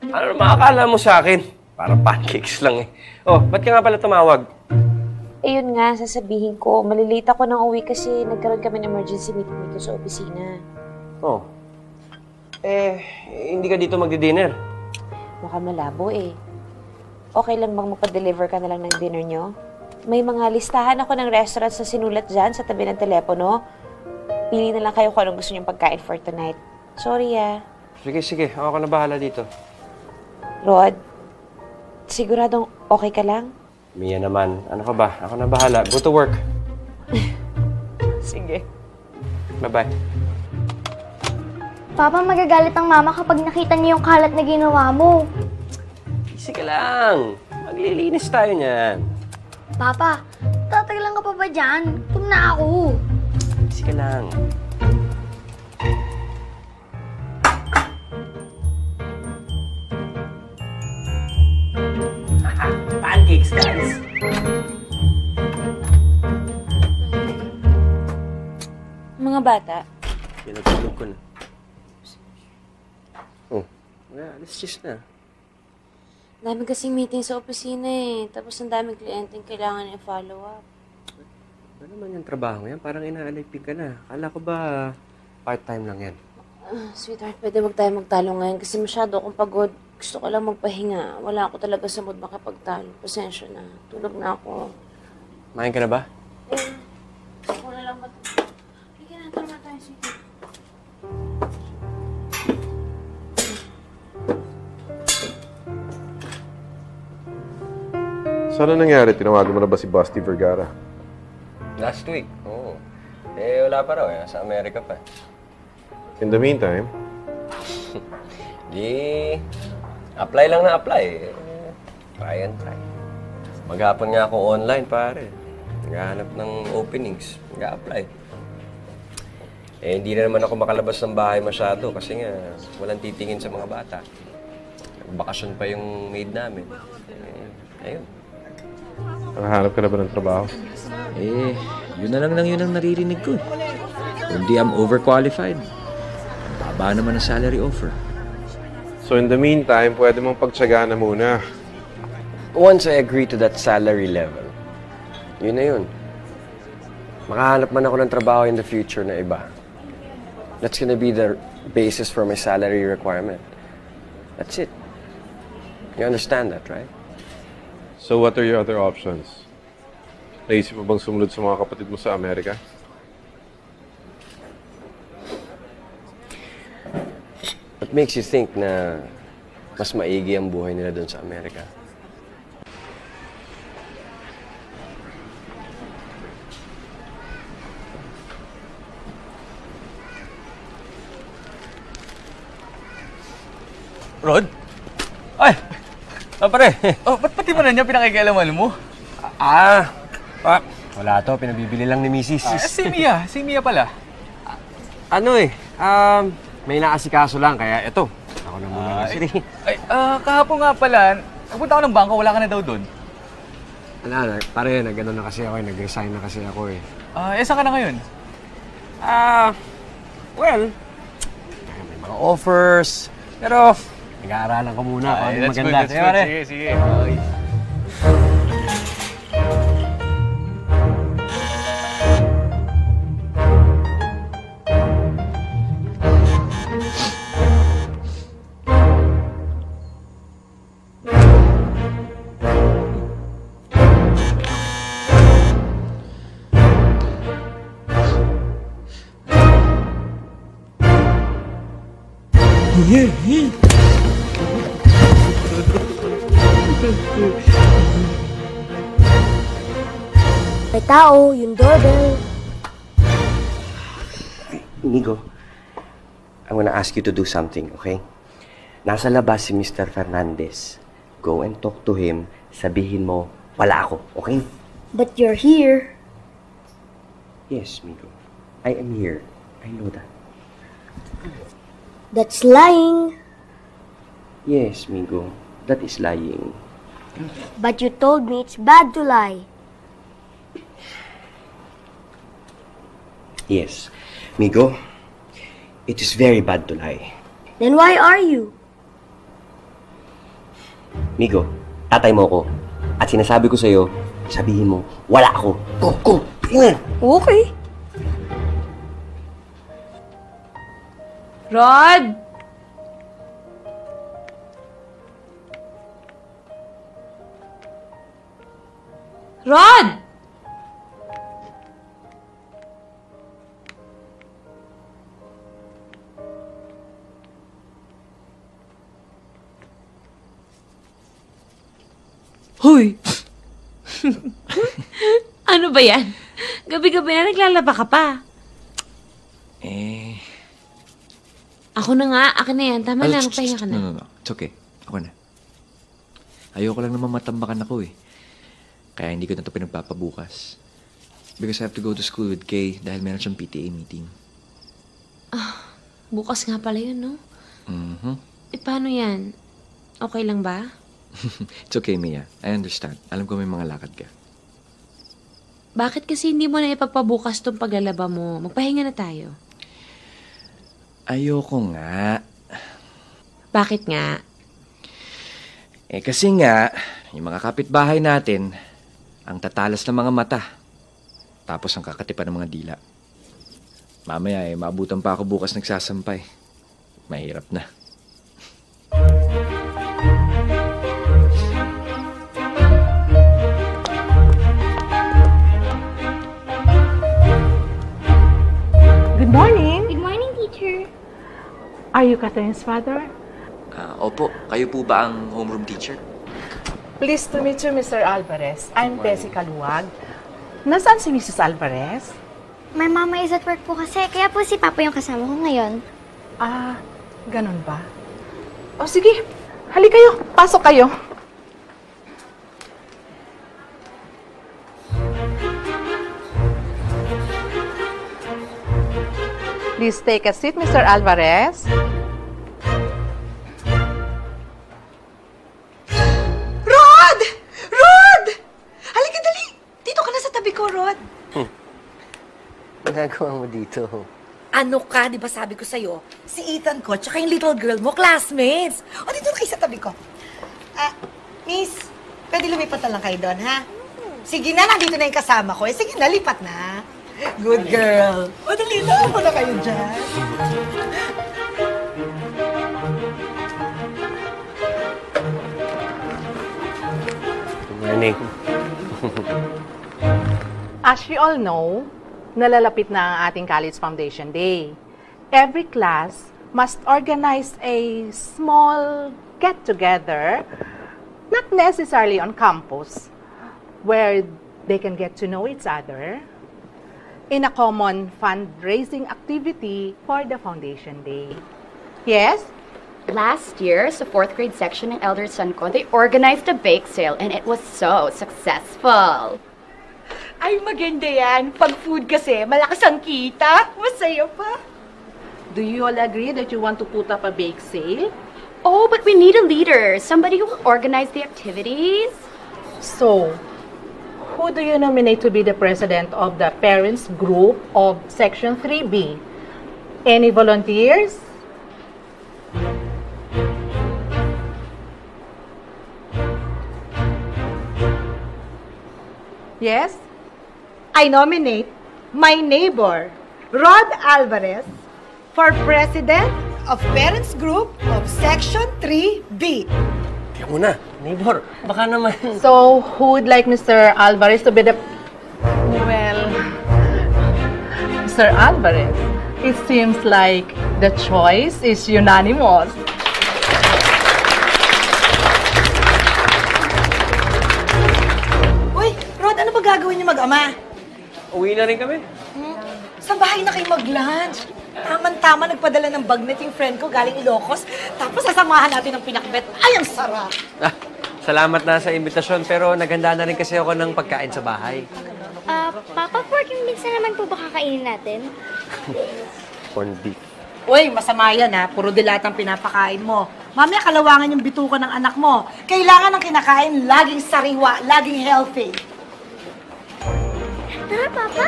Ano makakala mo sa akin? Parang pancakes lang eh. Oh, ba't ka nga pala tumawag? Eh, yun nga, sasabihin ko. Malilate ako ng uwi kasi nagkaroon kami ng emergency meeting dito sa opisina. Oh. Eh, hindi ka dito magdi-dinner? Mukhang malabo eh. Okay lang bang magpa-deliver ka na lang ng dinner nyo? May mga listahan ako ng restaurants na sinulat dyan sa tabi ng telepono. Pili na lang kayo kung anong gusto nyong pagkain for tonight. Sorry ah. Sige. Ako na bahala dito. Rod, siguradong okay ka lang? Mia naman. Ano ka ba? Ako na bahala. Go to work. Sige. Bye-bye. Papa, magagalit ang Mama kapag nakita niya yung kalat na ginawa mo. Easy ka lang. Maglilinis tayo niyan. Papa, tatagalan ka pa ba dyan? Huwag na ako. Easy ka lang. Pancakes, guys. Mga bata, Pinagulog ko na. Oh, alas 6 na. dami kasing meeting sa opisina eh. Tapos ang daming kliyenteng kailangan i-follow up. Ano naman yung trabaho yan? Parang inaalipin ka na. Akala ko ba part-time lang yan? Sweetheart, pwede wag tayo magtalo ngayon kasi masyado akong pagod. Gusto ko lang magpahinga. Wala ako talaga sa mood makapagtalo. Pasensya na. Tulog na ako. Kumain ka na ba? Ako na lang Hindi na tama tayo. Sige. Saan na nangyari? Tinawagan mo na ba si Busty Vergara? Last week, oo. Eh, wala pa raw eh. Sa Amerika pa. In the meantime? Di, apply lang na apply. Try and try. Maghapon nga ako online, pare. Naghahanap ng openings. Nag-apply. Eh, hindi na naman ako makalabas ng bahay masyado kasi nga walang titingin sa mga bata. Bakasyon pa yung maid namin. Eh, ayun. Nakahanap ka na ba ng trabaho? Eh, yun na lang yun ang naririnig ko. Hindi I'm overqualified. Baba naman ang salary offer. So in the meantime, pwede mong pagtsagaan na muna. Once I agree to that salary level, yun na yun. Makahanap man ako ng trabaho in the future na iba. That's gonna be the basis for my salary requirement. That's it. You understand that, right? So what are your other options? Naisip mo bang sumunod sa mga kapatid mo sa Amerika? What makes you think na mas maigi ang buhay nila doon sa Amerika? Rod? Ay! Pare! Oh, ba't pati mo na niya pinakikialaman mo? Wala to. Pinabibili lang ni Mrs. Si Mia pala. Ano eh, may naasikaso lang, kaya eto. Ako na muna ng siri. Kahapon nga pala, nagpunta ako ng bangko, wala ka na daw doon. Pare, nag-ano na kasi ako eh, nag-resign na kasi ako eh. Saan ka na ngayon? Well, may mga offers, pero nag-aaralan ko muna kung ano maganda. That's good. Sige. Okay. May tao, yung doorbell. Inigo, I wanna ask you to do something, okay? Nasa labas si Mr. Fernandez. Go and talk to him. Sabihin mo, wala ako, okay? But you're here. Yes, Migo. I am here. I know that. That's lying. Yes, Migo. That is lying. But you told me it's bad to lie. Yes. Migo, it is very bad to lie. Then why are you? Migo, tatay mo ko. At sinasabi ko sa'yo, sabihin mo, wala ako. Go! Okay. Rod! Rod! Hoy! Ano ba yan? Gabi-gabi na naglalaba ka pa. Ako na nga. Akin na yan. Tama na. Magpahinga ka na. No. It's okay. Ako na. Ayoko lang naman matambakan ako eh. Kaya hindi ko na ito pinagpapabukas. Because I have to go to school with Kay dahil meron siyang PTA meeting. Bukas nga pala yun, no? Mm-hmm. Paano yan? Okay lang ba? It's okay, Mia. I understand. Alam ko may mga lakad ka. Bakit kasi hindi mo na ipagpabukas tong paglalaba mo? Magpahinga na tayo. Ayoko nga. Bakit nga? Kasi nga, yung mga kapitbahay natin, ang tatalas ng mga mata. Tapos ang kakatipan ng mga dila. Mamaya maabutan pa ako bukas nagsasampay. Mahirap na. Are you Catherine's father? Opo, kayo po ba ang homeroom teacher? Pleased to meet you, Mr. Alvarez. I'm Tessie Kaluwag. Nasaan si Mrs. Alvarez? My mama is at work po kasi, kaya po si Papa yung kasama ko ngayon. Ah, ganun ba? O sige, hali kayo. Pasok kayo. Please take a seat, Mr. Alvarez. Rod! Rod! Halika, dali! Dito ka na sa tabi ko, Rod. Ang gagawa mo dito? Ano ka, di ba sabi ko sa'yo? Si Ethan ko, tsaka yung little girl mo, classmates. O, dito na kayo sa tabi ko. Miss, pwede lumipat na lang kayo doon, ha? Sige na, nandito na yung kasama ko. Sige na, lipat na. Good girl. O, dali na, ako na kayo dyan. Good morning. As you all know, nalalapit na ang ating College Foundation Day. Every class must organize a small get-together, not necessarily on campus, where they can get to know each other in a common fundraising activity for the Foundation Day. Yes? Last year, sa 4th grade section ng Elder Son ko, they organized a bake sale and it was so successful. Ay, maganda yan. Pag food kasi, malakas ang kita. Masaya pa. Do you all agree that you want to put up a bake sale? Oh, but we need a leader. Somebody who will organize the activities. So, who do you nominate to be the president of the parents group of Section 3B? Any volunteers? Yes? I nominate my neighbor, Rod Alvarez, for president of Parents Group of Section 3B. Kaya muna, neighbor, baka naman... So, who would like Mr. Alvarez to be the... Well, Mr. Alvarez, it seems like the choice is unanimous. Uy, Rod, ano ba gagawin niyo mag-ama? Uwi na rin kami. Sa bahay na kayo mag-lunch. Tama-tama, nagpadala ng bagnet yung friend ko galing Ilocos. Tapos sasamahan natin ng pinakbet. Ay, ang sarap! Salamat na sa imbitasyon, pero naghanda na rin kasi ako ng pagkain sa bahay. Papa, pork yung minsan naman po ba kakainin natin? Corned beef. Uy, masama yan ha. Puro dilatang pinapakain mo. Mamaya kalawangan yung bituka ng anak mo. Kailangan ng kinakain laging sariwa, laging healthy. Tara, Papa.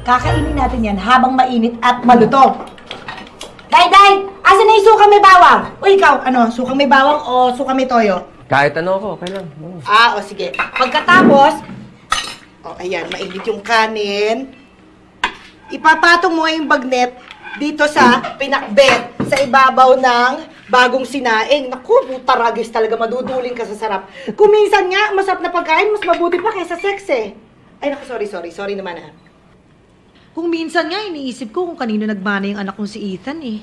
Kakainin natin yan habang mainit at malutong. Day! Asan na yung sukang may bawang? Uy, ikaw, ano? Sukang may bawang o sukang may toyo? Kahit ano ako, okay lang. O sige. Pagkatapos, ayan, mainit yung kanin. Ipapatong mo yung bagnet dito sa pinakbet, sa ibabaw ng bagong sinaing. Naku, butaragis talaga, maduduling ka sa sarap. Kung minsan nga, masarap na pagkain, mas mabuti pa kaysa sex eh. Ay, naku, sorry naman ha. Kung minsan nga, iniisip ko kung kanino nagmana yung anak kong si Ethan eh.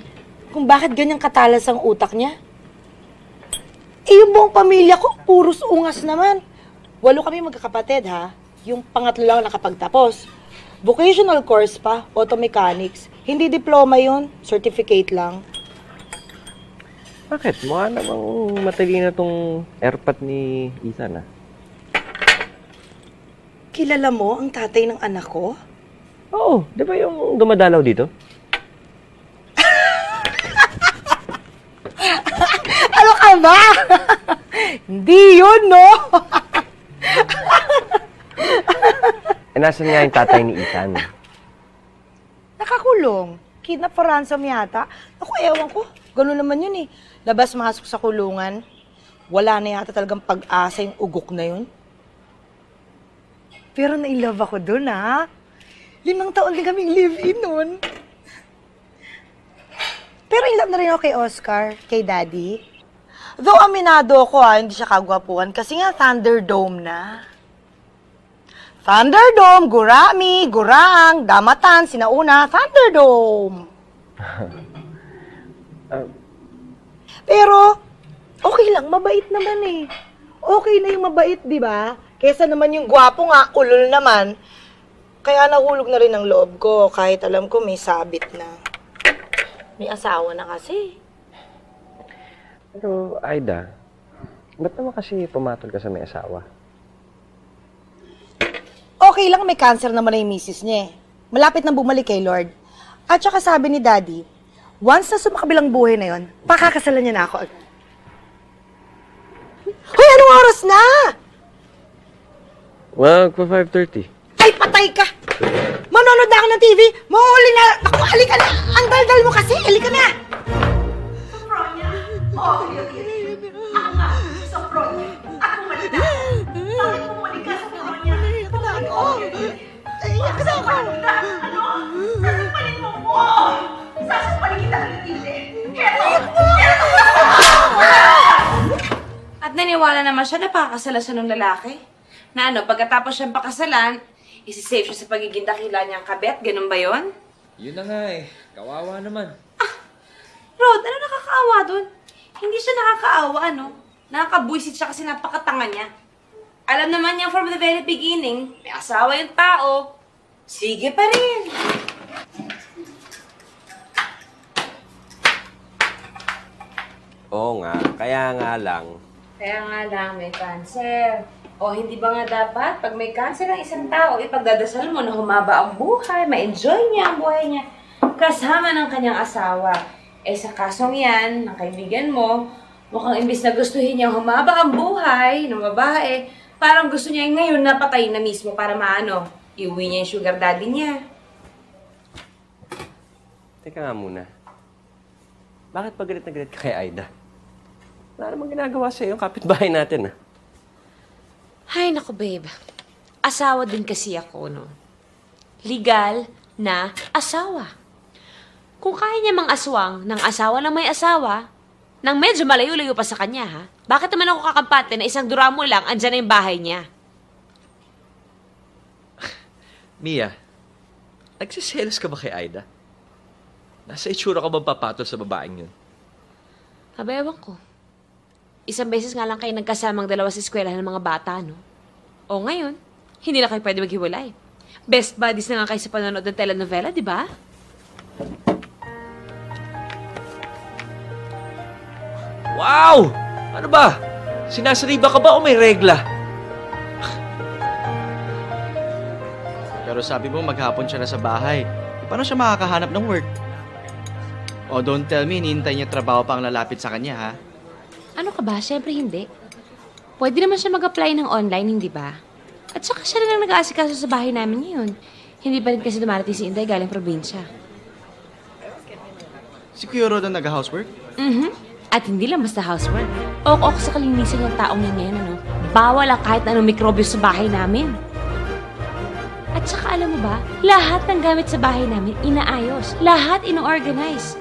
Kung bakit ganyang katalas ang utak niya? Yung buong pamilya ko, puros ungas naman. 8 kami magkakapatid, ha? Yung pangatlo lang nakapagtapos. Vocational course pa, auto mechanics. Hindi diploma yun, certificate lang. Bakit? Mukha namang matalino tong airpot ni Ethan, ah. Kilala mo ang tatay ng anak ko? Oo, di ba yung dumadalaw dito? Ano ka ba? Hindi yun, no? Nasaan nga yung tatay ni Ethan? Nakakulong. Kidnap for ransom yata. Ako, ewan ko. Ganun naman yun eh. Labas-masok sa kulungan. Wala na yata talagang pag-asa yung ugok na yun. Pero na-inlove ako dun, ha? 5 taon din kaming live-in nun. Pero in love na rin ako kay Oscar, kay Daddy. Though aminado ako hindi siya kagwapuan kasi nga Thunderdome na. Thunderdome, Gurami, Gurang, Damatan, Sinauna, Thunderdome. Pero, okay lang, mabait naman eh. Okay na yung mabait, di ba? Kesa naman yung gwapo nga, ulol naman. Kaya nahulog na rin ang loob ko, kahit alam ko may sabit na. May asawa na kasi. Pero, Aida, ba't naman kasi pumatol ka sa may asawa? Okay lang, may cancer naman na yung misis niya eh. Malapit nang bumalik kay Lord. At saka sabi ni Daddy, once na sumakabilang buhay na yon, pakakasalan niya na ako. Hoy, anong oras na? Wag pa 5:30. Ay, patay ka! Manonood na ako ng TV! Mahuli na! Ako, halika na! Ang daldal mo kasi! Halika na! Sopronya! Oo, ako nga, Sopronya. Ako malita. Bakit mo muli ka, Sopronya? Ako! Iyak na ako! Ano? Sasampalin mo ko! Sasampalin kita ng tili! At naniwala naman siya na pakakasala siya ng lalaki. Na ano, pagkatapos siyang pakasalan, isi-save siya sa pagiging dakila niyang kabet. Ganun ba yon? Yun na nga eh. Kawawa naman. Rod, ano nakakaawa dun? Hindi siya nakakaawa, ano? Nakakabwisit siya kasi napakatanga niya. Alam naman niya from the very beginning, may asawa yung tao. Sige pa rin. Oo nga, kaya nga lang. Kaya nga lang, may cancer. O hindi ba nga dapat, pag may cancer ang isang tao, ipagdadasal mo na humaba ang buhay, ma-enjoy niya ang buhay niya, kasama ng kanyang asawa. Eh sa kasong yan, ng kaibigan mo, mukhang imbis na gustuhin niya humaba ang buhay ng babae, parang gusto niya ngayon napatay na mismo para maano, iuwi niya yung sugar daddy niya. Teka nga muna. Bakit pa galit na galit ka kay Aida? Wala namang ginagawa sa'yo yung kapitbahay natin, ah. Ay, naku, babe. Asawa din kasi ako, no? Legal na asawa. Kung kaya niya mang aswang ng asawa ng may asawa, nang medyo malayo-layo pa sa kanya, ha? Bakit naman ako kakampante na isang duramo lang, andyan na yung bahay niya? Mia, nagsiselos ka ba kay Aida? Nasa itsura ka ba papatol sa babaeng yun? Aba, ewan ko. Isang beses nga lang kayo nagkasamang dalawa sa eskwela ng mga bata, no? O ngayon, hindi na kayo pwede maghiwalay. Best buddies na nga kayo sa panonood ng telenovela, di ba? Wow! Ano ba? Sinasariba ka ba o may regla? Pero sabi mo maghapon siya na sa bahay. Paano siya makakahanap ng work? O don't tell me, hinihintay niya trabaho pang lalapit sa kanya, ha? Ano ka ba? Siyempre hindi. Pwede naman siya mag-apply ng online, hindi ba? At saka siya na lang nag-aasikaso sa bahay namin ngayon. Hindi pa rin kasi dumarating si Inday galing probinsya. Si Kuya Rod ang nag-housework? At hindi lang basta housework. Ok sa kalinisan yung taong yan ngayon, ano? Bawal ang kahit anong mikrobyo sa bahay namin. At saka alam mo ba, lahat ng gamit sa bahay namin inaayos. Lahat ino-organize.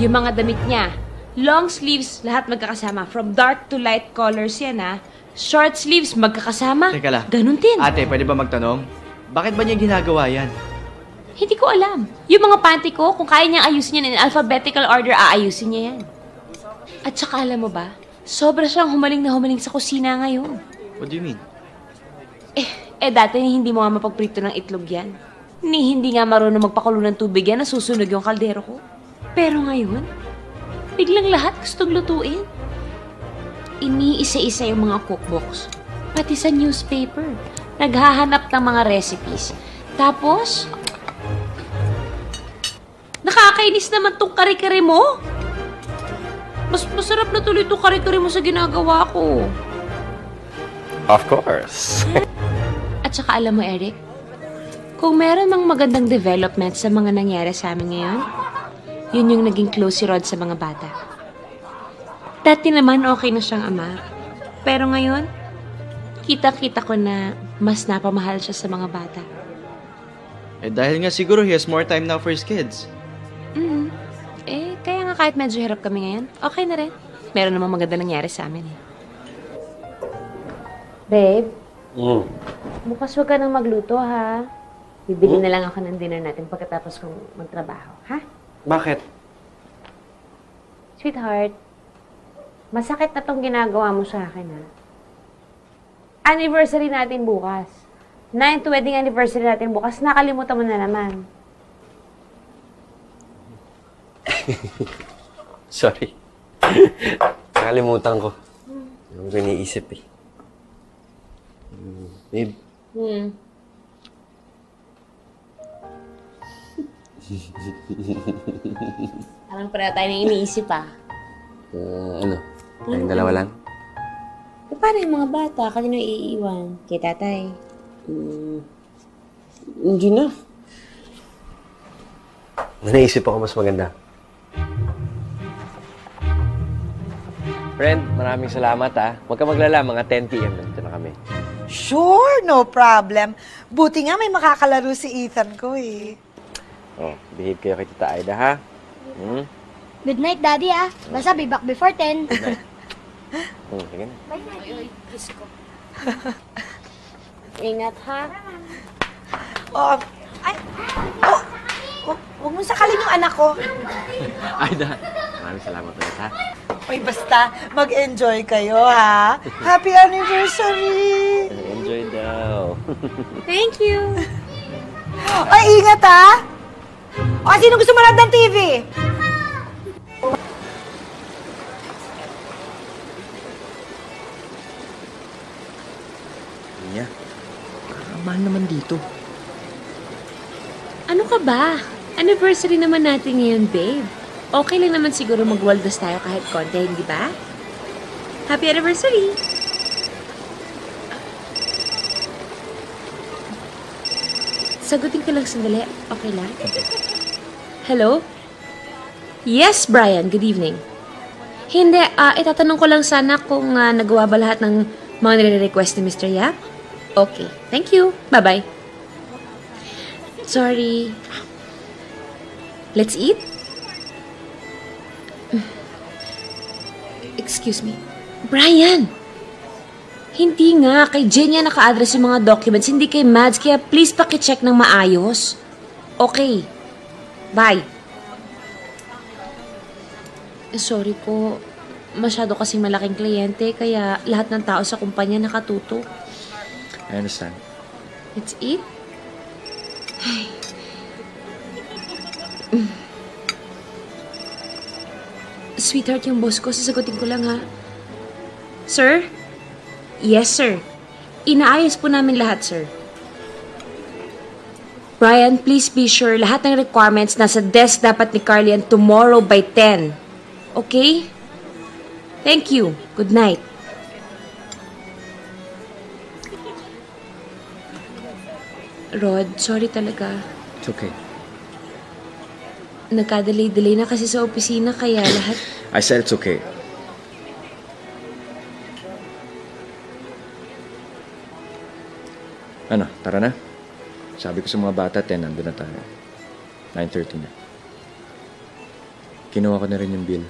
Yung mga damit niya, long sleeves, lahat magkakasama. From dark to light colors yan, ha? Short sleeves, magkakasama. Teka lang. Ganun din. Ate, pwede ba magtanong? Bakit ba niya ginagawa yan? Hindi ko alam. Yung mga panty ko, kung kaya niyang ayusin yan in alphabetical order, aayusin niya yan. At saka alam mo ba, sobra siyang humaling na humaling sa kusina ngayon. What do you mean? Dati hindi mo nga mapagprito ng itlog yan. Hindi nga marunong magpakulo ng tubig yan, nasusunog yung kaldero ko. Pero ngayon, biglang lahat gustong lutuin. Iniisa-isa yung mga cookbooks. Pati sa newspaper. Naghahanap ng mga recipes. Tapos, nakakainis naman tong kare-kare mo. Mas masarap na tuloy itong kare-kare mo sa ginagawa ko. Of course. At saka alam mo, Eric, kung meron mang magandang development sa mga nangyari sa amin ngayon, yun yung naging close si Rod sa mga bata. Dati naman okay na siyang ama. Pero ngayon, kita-kita ko na mas napamahal siya sa mga bata. Dahil nga siguro he has more time now for his kids. Kaya nga kahit medyo hirap kami ngayon, okay na rin. Meron namang maganda nangyari sa amin, eh. Babe? bukas huwag ka nang magluto, ha? Bibili na lang ako ng dinner natin pagkatapos kong magtrabaho, ha? Bakit? Sweetheart, masakit na tong ginagawa mo sa akin, ha? Anniversary natin bukas. 9th wedding anniversary natin bukas. Nakalimutan mo na naman. Sorry. Nakalimutan ko. Yung iniisip eh. Babe. Parang pala tayo nang iniisip, ah. Ano? Tayong dalawa lang? E, paano yung mga bata? Kanino iiwan? Kay tatay? Hindi na. Naisip ako mas maganda. Friend, maraming salamat ha. Huwag ka maglala, mga 10 p.m. nandito na kami. Sure, no problem. Buti nga may makakalaro si Ethan ko eh. Oh, behave kayo kay Tita Aida ha. Good night, Daddy, ah. Basta be back before 10. Sige na. Bye, Daddy. Ingat, ha? Huwag mong sakalin yung anak ko. Aida, maraming salamat ulit ha. Uy, basta mag-enjoy kayo, ha? Happy anniversary! Enjoy daw. Thank you. Ay, ingat, ha? O, sino gusto manood ng TV? Niya, kakamahal naman dito. Ano ka ba? Anniversary naman natin ngayon, babe. Okay lang naman siguro magwaldas tayo kahit konti, hindi ba? Happy anniversary! Sagutin ko lang sandali. Okay lang? Hello? Yes, Brian. Good evening. Hindi, itatanong ko lang sana kung nagawa ba lahat ng mga nire-request ni Mr. Yap? Okay. Thank you. Bye-bye. Sorry. Let's eat? Excuse me. Brian! Hindi nga. Kay Jenya naka-address yung mga documents, hindi kay Mads. Kaya please pakicheck ng maayos. Okay. Bye. Sorry po. Masyado kasing malaking kliyente, kaya lahat ng tao sa kumpanya nakatuto. I understand. Let's eat? Ay. Sweetheart, yung boss ko, sasagutin ko lang, ha? Sir? Yes, sir. Inaayos po namin lahat, sir. Brian, please be sure lahat ng requirements nasa desk dapat ni Carlian tomorrow by 10. Okay? Thank you. Good night. Rod, sorry talaga. It's okay. Nagka-delay na kasi sa opisina, kaya lahat... I said it's okay. Ano, tara na. Sabi ko sa mga bata, 10, nandun na tayo. 9:30 na. Kinuha ko na rin yung bill.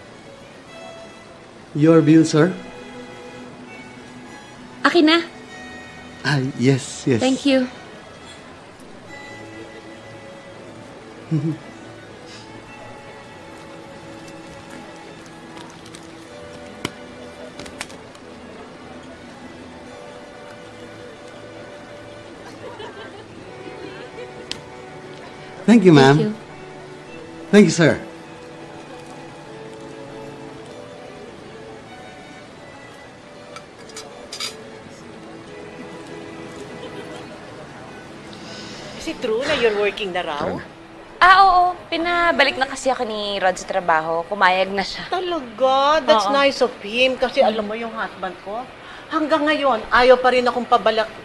Your bill, sir? Akin na. Yes. Thank you. Thank you, ma'am. Thank you. Thank you, sir. Is it true na you're working na raw? Oo. Pinabalik na kasi ako ni Rod sa trabaho. Kumayag na siya. Talaga? That's Oo. nice of him. Kasi alam mo yung husband ko, hanggang ngayon, ayaw pa rin akong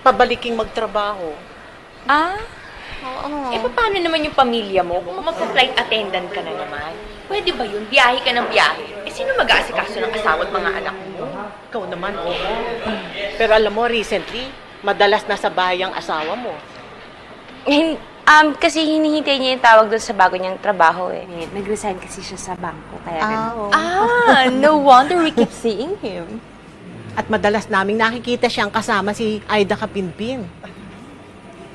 pabaliking magtrabaho. Oo. Paano naman yung pamilya mo? Kung magpa-flight attendant ka na naman, pwede ba yun? Biyahe ka ng biyahe. Sino mag-aasikaso ng asawa at mga anak mo? Ikaw naman, oo. Pero alam mo, recently, madalas nasa bahay ang asawa mo. Kasi hinihintay niya yung tawag doon sa bago niyang trabaho eh. Nag-resign kasi siya sa bangko, kaya No wonder we keep seeing him. At madalas naming nakikita siyang kasama si Aida Kapinpin.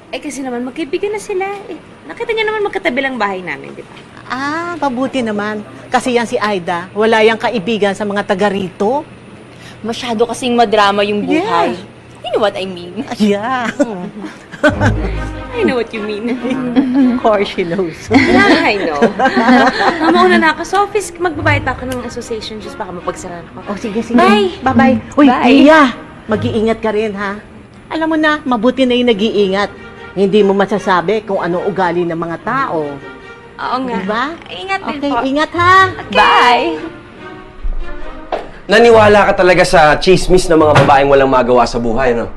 Eh kasi naman, magkaibigan na sila. Eh, nakita niyo naman magkatabi lang bahay namin, di ba? Ah, mabuti naman. Kasi yan si Aida, wala yang kaibigan sa mga taga rito. Masyado kasing madrama yung buhay. Yeah. You know what I mean? Yeah. I know what you mean. Of course she knows. Yeah, I know. Mauna na ako sa office. Magbabayad pa ako ng association just baka mapagsaran ako. Oh, sige, sige. Bye! Bye-bye. Uy, Bye. Iya, mag-iingat ka rin, ha? Alam mo na, mabuti na yung nag-iingat. Hindi mo masasabi kung anong ugali ng mga tao. Oo nga. Diba? Ingat din Okay, po. ingat ha. Okay. Bye! Naniwala ka talaga sa chismis ng mga babaeng walang magawa sa buhay, no?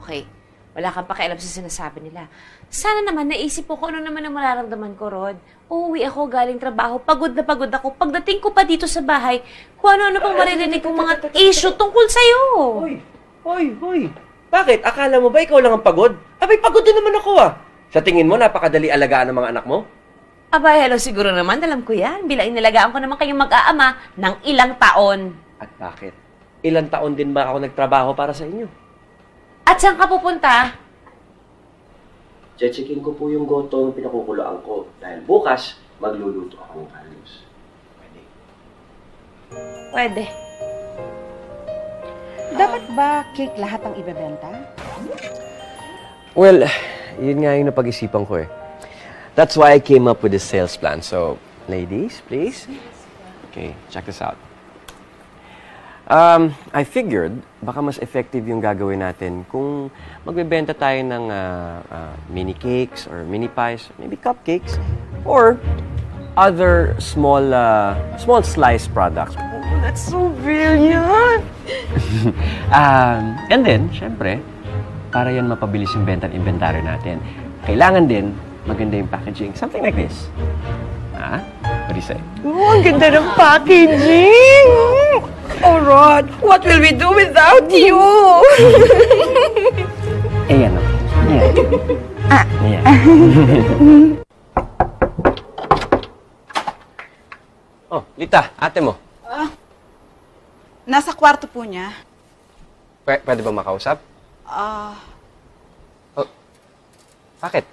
Okay. Wala kang pakialam sa sinasabi nila. Sana naman naisip ko kung ano naman ang mararamdaman ko, Rod. Uuwi ako galing trabaho, pagod na pagod ako. Pagdating ko pa dito sa bahay, kung ano-ano pang maririnig kong mga issue tungkol sa'yo. Hoy! Bakit? Akala mo ba ikaw lang ang pagod? Abay, pagod din naman ako, ah. Sa tingin mo, napakadali alagaan ng mga anak mo? Aba, hello, siguro naman. Alam ko yan. Bilang inalagaan ko naman kayong mag-aama ng ilang taon. At bakit? Ilang taon din ba ako nagtrabaho para sa inyo? At saan ka pupunta? Checkin ko po yung goto ng pinakukuloan ko. Dahil bukas, magluluto ako ng halos. Pwede. Dapat ba cake lahat ang ibebenta? Well, yun nga yung napag-isipan ko eh. That's why I came up with this sales plan. So, ladies, please. Okay, check this out. I figured, baka mas effective yung gagawin natin kung magbebenta tayo ng mini cakes or mini pies, maybe cupcakes, or other small slice products. Oh, that's so brilliant! And then, syempre, para yan mapabilis yung benta at inventory natin, kailangan din maganda yung packaging. Something like this. What do you say? Oh, ang ganda ng packaging! Oh, Rod, what will we do without you? Ayan o. Ayan. Ayan. Oh, Lita, ate mo. Nasa kwarto po niya. Pwede ba makausap? Bakit?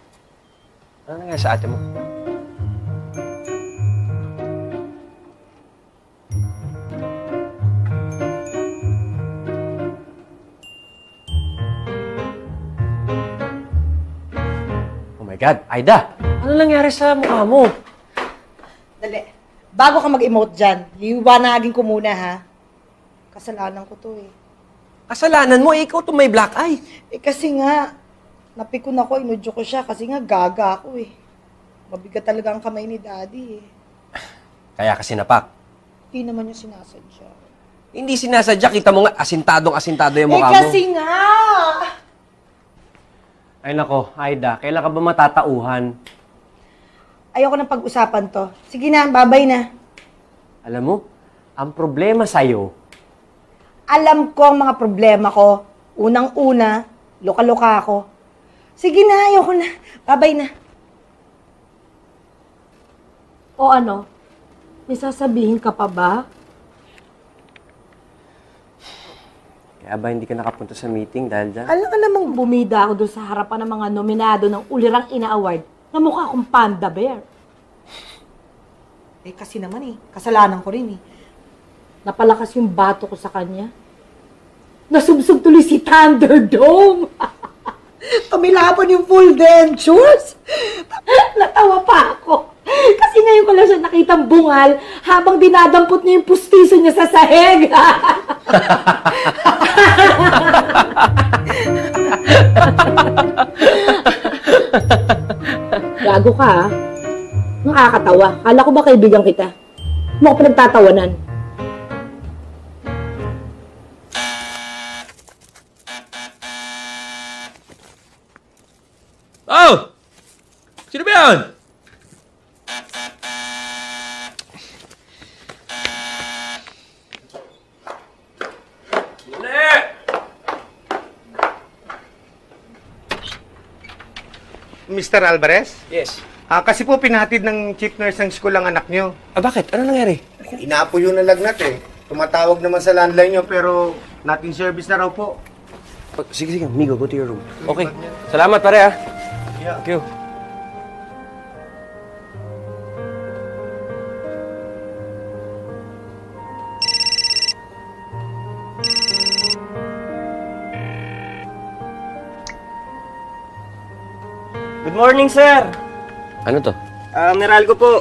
Ano nangyari sa ate mo? Oh my God, Aida! Ano nangyari sa mukha mo? Dali. Bago ka mag-emote dyan, liwanagin ko muna, ha? Kasalanan ko to, eh. Kasalanan mo, ikaw to may black eye. Eh, kasi nga, napikon ako, inudyo ko siya, kasi nga gaga ako, eh. Mabigat talaga ang kamay ni Daddy, eh. Kaya kasi napak. Hindi naman niya sinasadya. Hindi sinasadya, kita mo nga, asintado yung mukha mo. Kasi nga! Ay nako, Aida, kailan ka ba matatauhan? Ayoko nang pag-usapan to. Sige na, babay na. Alam mo, ang problema sa'yo, Alam ko ang mga problema ko. Unang-una, loka-loka ako. Sige na, ayoko na. Babay na. O ano? May sasabihin ka pa ba? kaya ba hindi ka nakapunta sa meeting dahil dyan? Alam ka namang bumida ako doon sa harapan ng mga nominado ng Ulirang Ina Award na mukha akong panda bear. Eh kasi naman kasalanan ko rin Napalakas yung bato ko sa kanya. Nasubsob tuloy si Thunderdome. Tumilapon yung full dentures. Natawa pa ako. Kasi ngayon ko lang siya nakitang bungal habang dinadampot niya yung pustiso niya sa sahig. Gago ka, ha? Nakakatawa. Kala ko ba kaibigan kita? Mo ko pinagtatawanan. Oh! Sino ba yan? Mr. Alvarez? Yes. Kasi po pinahatid ng chief nurse ng school ang anak nyo. Bakit? Ano nangyari? Inapo yun na lagnat eh. Tumatawag naman sa landline nyo pero not in service na raw po. Sige, Migo, go to your room. Okay. Salamat, pare, Thank you. Good morning, sir. Ano to? Meralco po.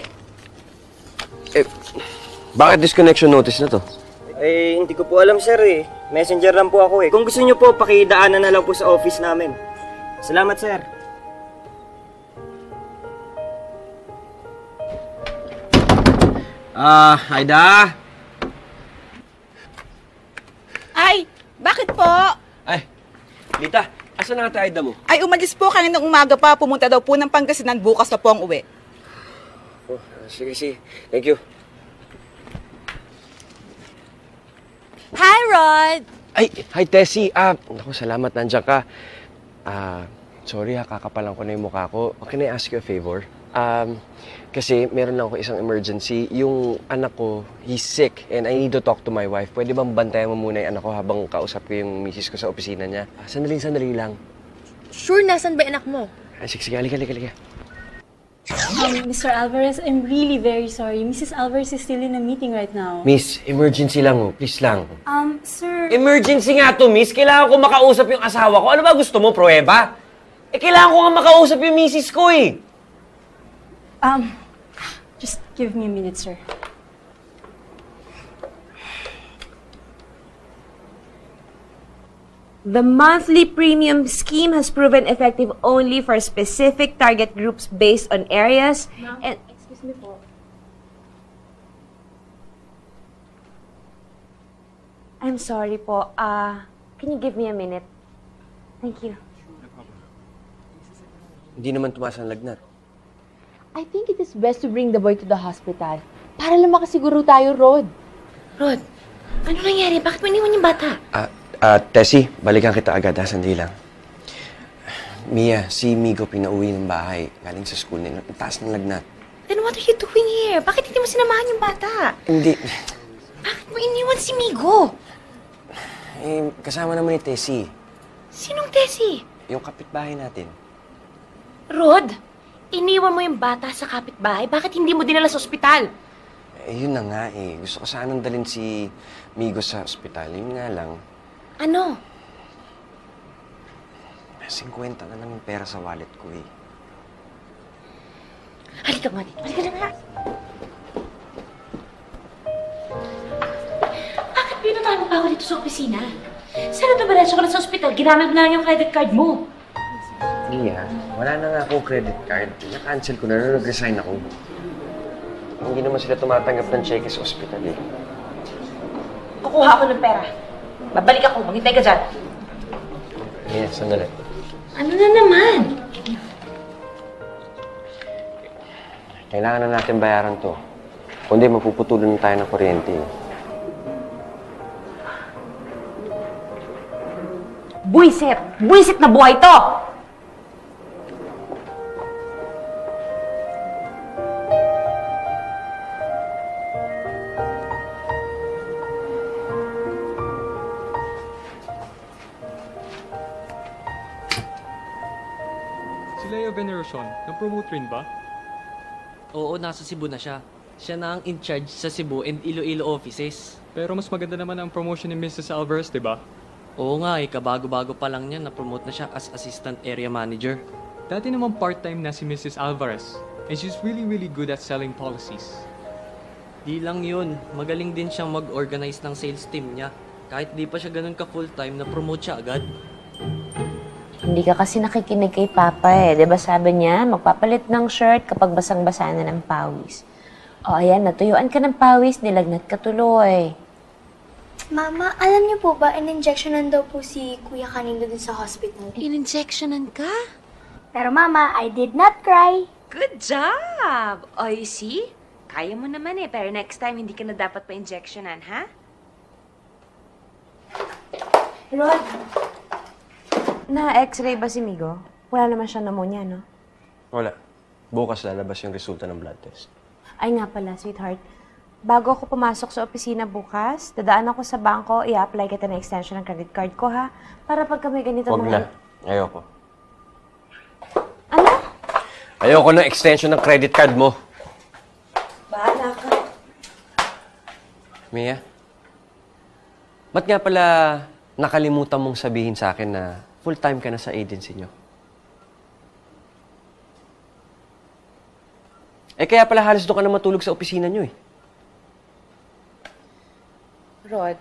Bakit disconnection notice na to? Hindi ko po alam, sir eh. Messenger lang po ako eh. Kung gusto niyo po, pakidaanan na lang po sa office namin. Salamat, sir. Aida! Ay, bakit po? Ay, Lita, asan na Aida mo? Ay, umalis po kaninang umaga pa. Pumunta daw po ng Pangasinan. Bukas na po ang uwi. Oh, sige. Thank you. Hi, Rod! Ay, hi Tessie. Naku, salamat nandiyan ka. Sorry kakapalan ko na yung mukha ko. Can I ask you a favor? Kasi meron lang ako isang emergency. Yung anak ko, he's sick and I need to talk to my wife. Pwede bang bantayan mo muna yung anak ko habang kausap ko yung misis ko sa opisina niya? Sandali lang. Sure, nasan ba anak mo? Ay, sige, halika. Mr. Alvarez, I'm really very sorry. Mrs. Alvarez is still in a meeting right now. Miss, emergency lang please lang. Sir... Emergency nga to, miss. Kailangan ko makausap yung asawa ko. Ano ba gusto mo, pruweba? Kailangan ko nga makausap yung misis ko eh. Just give me a minute, sir. The monthly premium scheme has proven effective only for specific target groups based on areas and... Excuse me po. I'm sorry po. Can you give me a minute? Thank you. Hindi naman tumaas ang lagnat. I think it is best to bring the boy to the hospital. Para lang makasiguro tayo, Rod. Rod, ano nangyari? Bakit mo iniwan yung bata? Tessie, balikan kita agad sandali lang. Mia, si Migo pinauwi ng bahay. Galing sa school nila. Ang taas ng lagnat. Then what are you doing here? Bakit hindi mo sinamahan yung bata? Hindi. Bakit mo iniwan si Migo? Kasama naman ni Tessie. Sinong Tessie? Yung kapitbahay natin. Rod, iniwan mo yung bata sa kapitbahay? Bakit hindi mo dinala sa ospital? Yun na nga eh. Gusto ko sanang dalhin si Migo sa ospital. Yun nga lang. Ano? 50 na lang yung pera sa wallet ko eh. Halika nga dito. Halika na nga. Bakit pinuntahan mo pa ako dito sa opisina? Sana dumalatso ka na sa ospital, ginamit mo na lang yung credit card mo. Mia, wala na nga akong credit card. Na-cancel ko na nung nag-resign ako. Hindi naman sila tumatanggap ng cheque sa ospital eh. Kukuha ako ng pera. Babalik ako. Maghintay ka dyan. Mia, sandali. Ano na naman? Kailangan na natin bayaran to. Kundi mapuputulan na tayo ng kuryente. Buisit! Buisit na buhay to! Si Leo Veneracion, na-promote rin ba? Oo, nasa Cebu na siya. Siya na ang in-charge sa Cebu and Iloilo offices. Pero mas maganda naman ang promotion ni Mrs. Alvarez, di ba? Oo nga kabago-bago pa lang niya, na-promote na siya as assistant area manager. Dati naman part-time na si Mrs. Alvarez. And she's really good at selling policies. Di lang yun, magaling din siyang mag-organize ng sales team niya. Kahit di pa siya ganun ka-full-time, na-promote siya agad. Hindi ka kasi nakikinig kay Papa eh. Diba sabi niya, magpapalit ng shirt kapag basang-basa na ng pawis. O ayan, natuyuan ka ng pawis, nilagnat ka tuloy. Mama, alam niyo po ba, in-injectionan daw po si Kuya kanina dun sa hospital. In-injectionan ka? Pero Mama, I did not cry. Good job! O, you see? Kaya mo naman eh, pero next time hindi ka na dapat pa-injectionan, ha? Rod, na-x-ray ba si Migo? Wala naman siya pneumonia, no? Wala. Bukas lalabas yung resulta ng blood test. Ay nga pala, sweetheart. Bago ako pumasok sa opisina bukas, dadaan ako sa bangko, i-apply kita ng extension ng credit card ko, ha? Para pagka may ganito Huwag na. Ayoko. Ano? Ayoko ng extension ng credit card mo. Bahala ka. Mia, ba't nga pala nakalimutan mong sabihin sa akin na full-time ka na sa agency nyo? Kaya pala halos doon ka na matulog sa opisina nyo eh. Rod.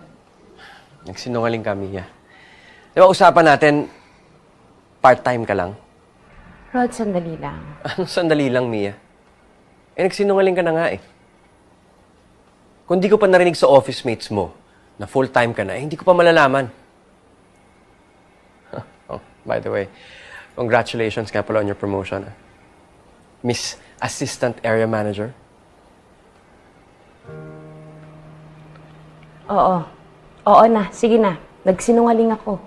Nagsinungaling ka, Mia. Di ba usapan natin, part-time ka lang? Rod, sandali lang. Anong sandali lang, Mia? Nagsinungaling ka na nga eh. Kung di ko pa narinig sa office mates mo na full-time ka na, hindi ko pa malalaman. Oh, by the way, congratulations nga pala on your promotion. Miss Assistant Area Manager. Oo. Oo na. Sige na. Nagsinungaling ako.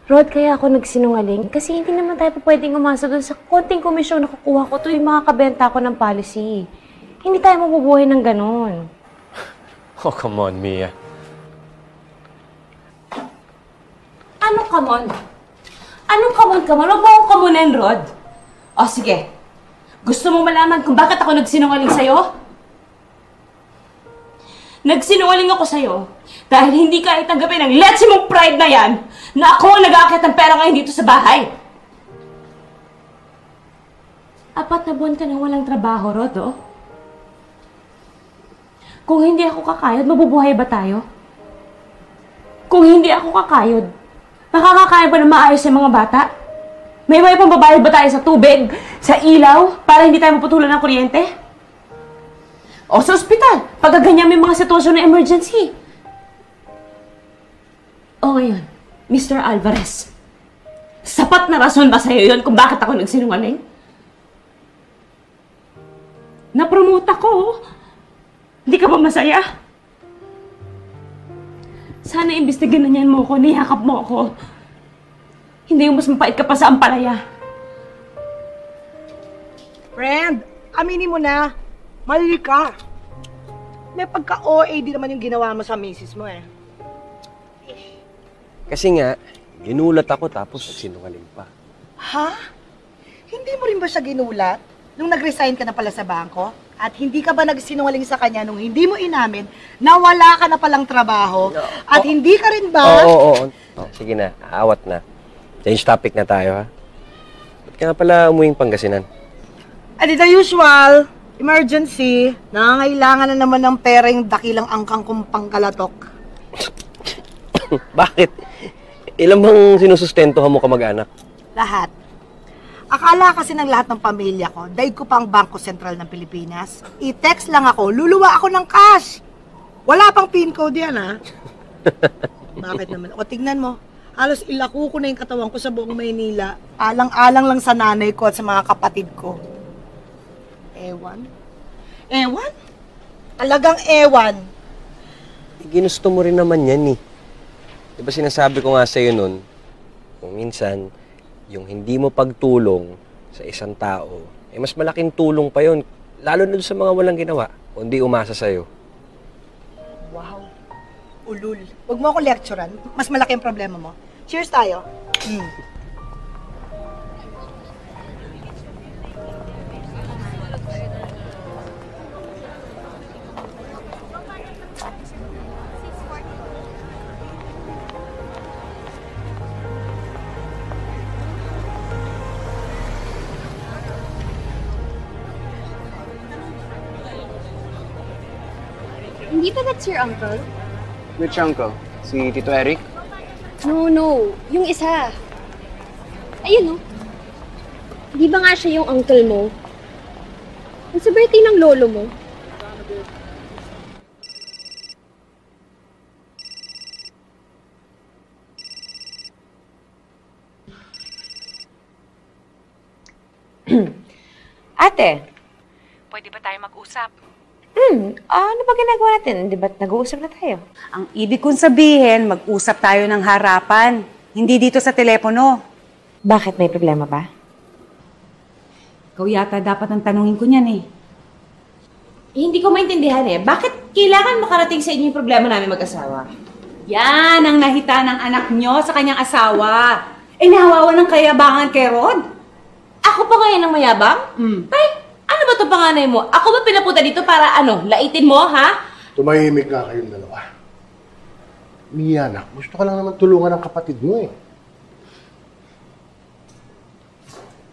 Rod, kaya ako nagsinungaling kasi hindi naman tayo pwedeng umasa doon sa konting komisyon na kukuha ko tuwing makakabenta ko ng policy. Hindi tayo mabubuhay ng ganun. Oh, come on, Mia. Anong come on? Anong come on? Huwag mo akong kamunin, Rod. O, sige. Gusto mo malaman kung bakit ako nagsinungaling sa'yo? Nagsinungaling ako sa'yo dahil hindi ka itanggapin ang letsi mong pride na yan na ako ang nag-aakit ng pera ngayon dito sa bahay. 4 na buwan ka nang walang trabaho, Rod, oh. Kung hindi ako kakayod, mabubuhay ba tayo? Kung hindi ako kakayod, makakakaya ba na maayos yung mga bata? May way pang babayad ba tayo sa tubig, sa ilaw, para hindi tayo maputulan ng kuryente? O sa ospital, pagkaganyan may mga sitwasyon na emergency. O ngayon, Mr. Alvarez, sapat na rason ba sa'yo yun kung bakit ako nagsinungaling? Na-promote ako. Hindi ka ba masaya? Sana imbestigan na niyan mo ako, niyakap mo ako. Hindi yung mas mapait ka pa sa ampalaya. Friend, aminin mo na. Mali ka. May pagka-OA din naman yung ginawa mo sa misis mo eh. Kasi nga, ginulat ako tapos nagsinungaling pa. Ha? Hindi mo rin ba siya ginulat? Nung nag-resign ka na pala sa bangko? At hindi ka ba nagsinungaling sa kanya nung hindi mo inamin na wala ka na palang trabaho? At hindi ka rin ba... Oo. Sige na, aawat na. Change topic na tayo, ha? Ba't ka nga pala umuwing Pangasinan? Adi the usual, emergency, nangangailangan na naman ng pera yung dakilang angkang kong pangkalatok. Bakit? Ilan bang sinusustentuhan mo kamag-anak? Lahat. Akala kasi ng lahat ng pamilya ko, daig ko pa ang Bangko Sentral ng Pilipinas. I-text lang ako, luluwa ako ng cash. Wala pang PIN code yan, ha? Bakit naman? O, tignan mo. Halos ilako ko na yung katawan ko sa buong Maynila. Alang-alang lang sa nanay ko at sa mga kapatid ko. Ewan? Ewan? Talagang ewan. Ginusto mo rin naman yan, eh. Diba sinasabi ko nga sa'yo nun, kung minsan, yung hindi mo pagtulong sa isang tao, mas malaking tulong pa yun. Lalo na sa mga walang ginawa, kundi umasa sa'yo. Wow. Ulul. Huwag mo ako lecturean. Mas malaki ang problema mo. Cheers tayo. Hindi ba that's your uncle? Which uncle? Si Tito Eric? No. Yung isa. Ayun, no? Di ba nga siya yung uncle mo? Ang sa birthday ng lolo mo. Ate, Pwede ba tayo mag-usap? ano ba ginagawa natin? Di ba nag-uusap na tayo? Ang ibig kong sabihin, mag-usap tayo ng harapan. Hindi dito sa telepono. Bakit? May problema ba? Ikaw yata dapat ang tanungin ko niyan eh. Hindi ko maintindihan eh. Bakit kailangan makarating sa inyo yung problema namin mag-asawa? Yan ang nahita ng anak nyo sa kanyang asawa. Nahawawan ng kayabangan kay Rod. Ako pa ngayon ang mayabang? Tay, ano ba itong panganay mo? Ako ba pinapunta dito para laitin mo, ha? Tumahimik nga kayong dalawa. Mia, anak, gusto ka lang naman tulungan ng kapatid mo eh.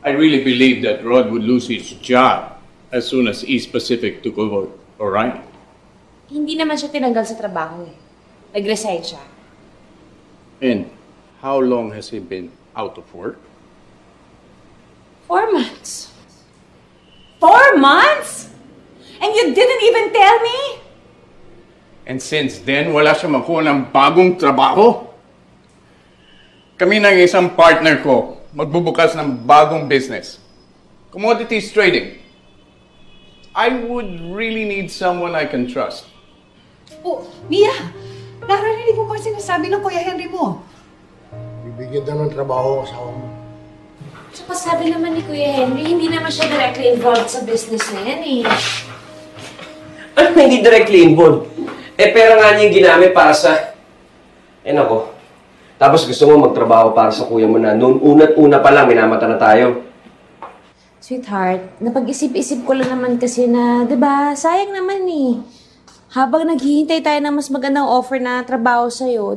I really believe that Rod would lose his job as soon as East Pacific took over, alright? Hindi naman siya tinanggal sa trabaho eh. Nag-resign siya. And how long has he been out of work? 4 months. 4 months? And you didn't even tell me? And since then, wala siya makuha ng bagong trabaho. Kami ng isang partner ko, magbubukas ng bagong business. Commodities trading. I would really need someone I can trust. Oh, Mia! Narinig mo ba sinasabi ng Kuya Henry mo? Bibigyan daw ng trabaho ang asawa mo. Tsaka sabi naman ni Kuya Henry, hindi naman siya directly involved sa business na yan eh. Ano hindi directly involved? Pera nga niya yung ginamit para sa... nako. Tapos gusto mo magtrabaho para sa kuya mo na noon una't-una pa lang, minamata na tayo. Sweetheart, napag-isip-isip ko lang naman kasi na, di ba, sayang naman eh. Habang naghihintay tayo ng mas magandang offer na trabaho sa'yo,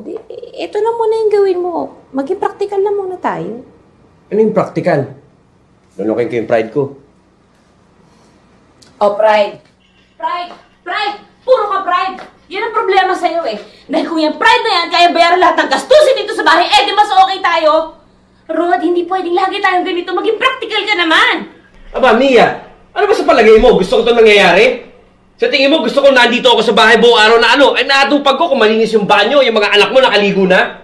ito na muna yung gawin mo. Maging practical na muna tayo. Ano yung practical? Lulukin ko yung pride ko. Oh, pride. Pride! Pride! Puro ka pride! Yan ang problema sa'yo eh. Dahil kung yung pride na yan, kaya bayaran lahat ng gastusin dito sa bahay, di mas okay tayo. Rod, hindi pwedeng lagi tayong ganito. Maging practical ka naman. Aba, Mia, ano ba sa palagay mo? Gusto ko ito nangyayari? Sa tingin mo, gusto ko nandito ako sa bahay buong araw na naatupag ko kung malinis yung banyo, yung mga anak mo nakaligo na?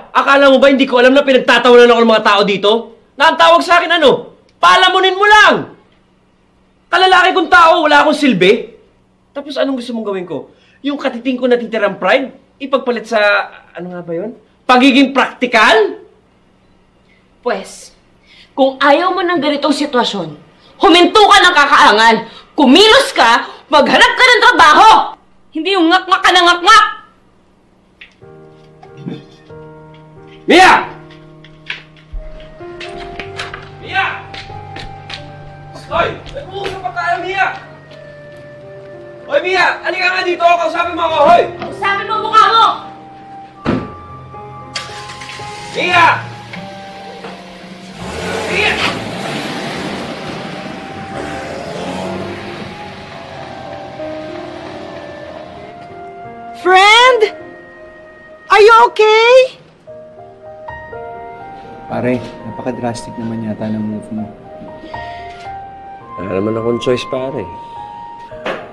Akala mo ba hindi ko alam na pinagtatawanan ako ng mga tao dito? Na ang tawag sa akin palamunin mo lang! Kalalaki kong tao, wala akong silbi. Tapos anong gusto mong gawin ko? Yung katiting ko natitirang pride, ipagpalit sa, ano nga ba yun? Pagiging practical? Pwes, kung ayaw mo ng ganitong sitwasyon, huminto ka ng kakaangal, kumilos ka, maghanap ka ng trabaho! Hindi yung ngak-ngak ka ng ngak-ngak! Mia! Mia! Hoy! Nag-uusap pa tayo, Mia! Hoy, Mia! Halika nga dito! Kausapin mo ako, hoy! Kausapin mo mukha mo! Mia! Mia! Friend? Are you okay? Pare, napaka-drastic naman yata ng move mo. Wala naman akong choice, pare.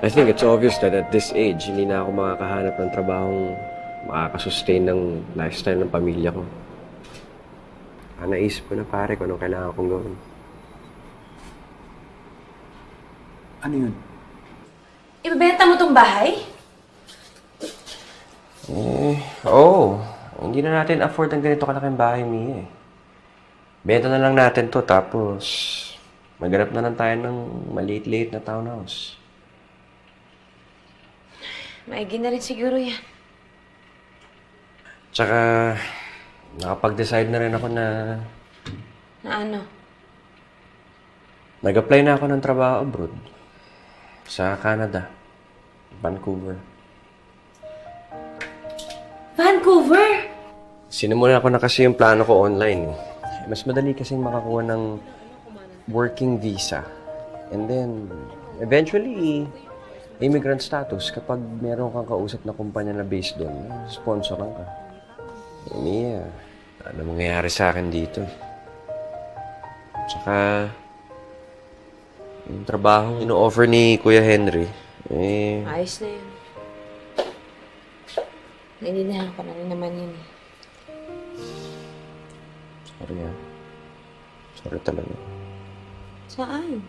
I think it's obvious that at this age, hindi na ako makakahanap ng trabahong makakasustain ng lifestyle ng pamilya ko. Naisip ko na, pare, kung anong kailangan kong gawin. Ano yun? Ibebenta mo tong bahay? Oo. Hindi na natin afford ang ganito kalaking bahay, Mia. Benta na lang natin to, tapos maghanap na lang tayo ng maliit-liit na townhouse. Maigi na rin siguro yan. Tsaka, nakapag-decide na rin ako na Na ano? nag-apply na ako ng trabaho abroad. Sa Canada. Vancouver. Vancouver? Sinimulan ko na kasi yung plano ko online. Mas madali kasing makakuha ng working visa. And then, eventually, immigrant status kapag meron kang kausap na kumpanya na based doon, sponsoran ka. Mia, ano mangyayari sa akin dito? Tsaka, yung trabaho ino-offer ni Kuya Henry, Ayos na yun. Naintindihan ko na rin naman yun eh. Sorry ah. Sorry talaga. Saan?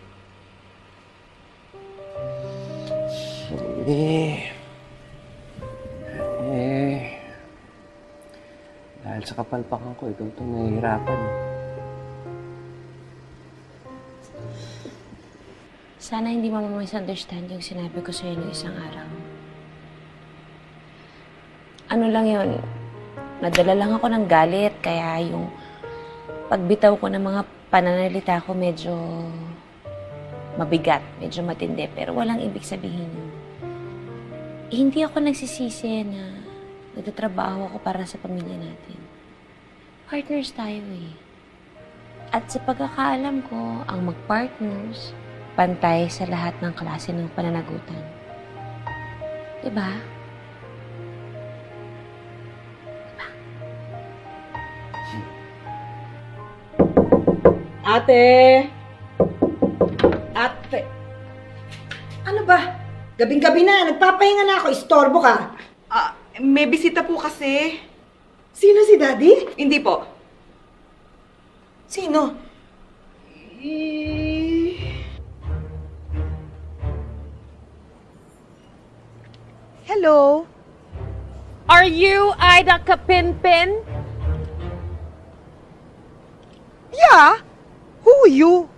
Dahil sa kapalpakan ko, ikaw itong nahihirapan. Sana hindi mo misunderstand yung sinabi ko sa'yo ng isang araw. Ano lang yun, nadala lang ako ng galit, kaya yung pagbitaw ko ng mga pananalita ko medyo mabigat, medyo matindi, pero walang ibig sabihin yun. Hindi ako nagsisisi na nagtatrabaho ako para sa pamilya natin. Partners tayo eh. At sa pagkakaalam ko, ang mag-partners, pantay sa lahat ng klase ng pananagutan. Diba? Ate! Ate! Ano ba? Gabing-gabi na. Nagpapahinga na ako. Istorbo ka. May bisita po kasi. Sino si Daddy? Hindi po. Sino? Hello? Are you Ida Kapinpin? Yeah. Who are you?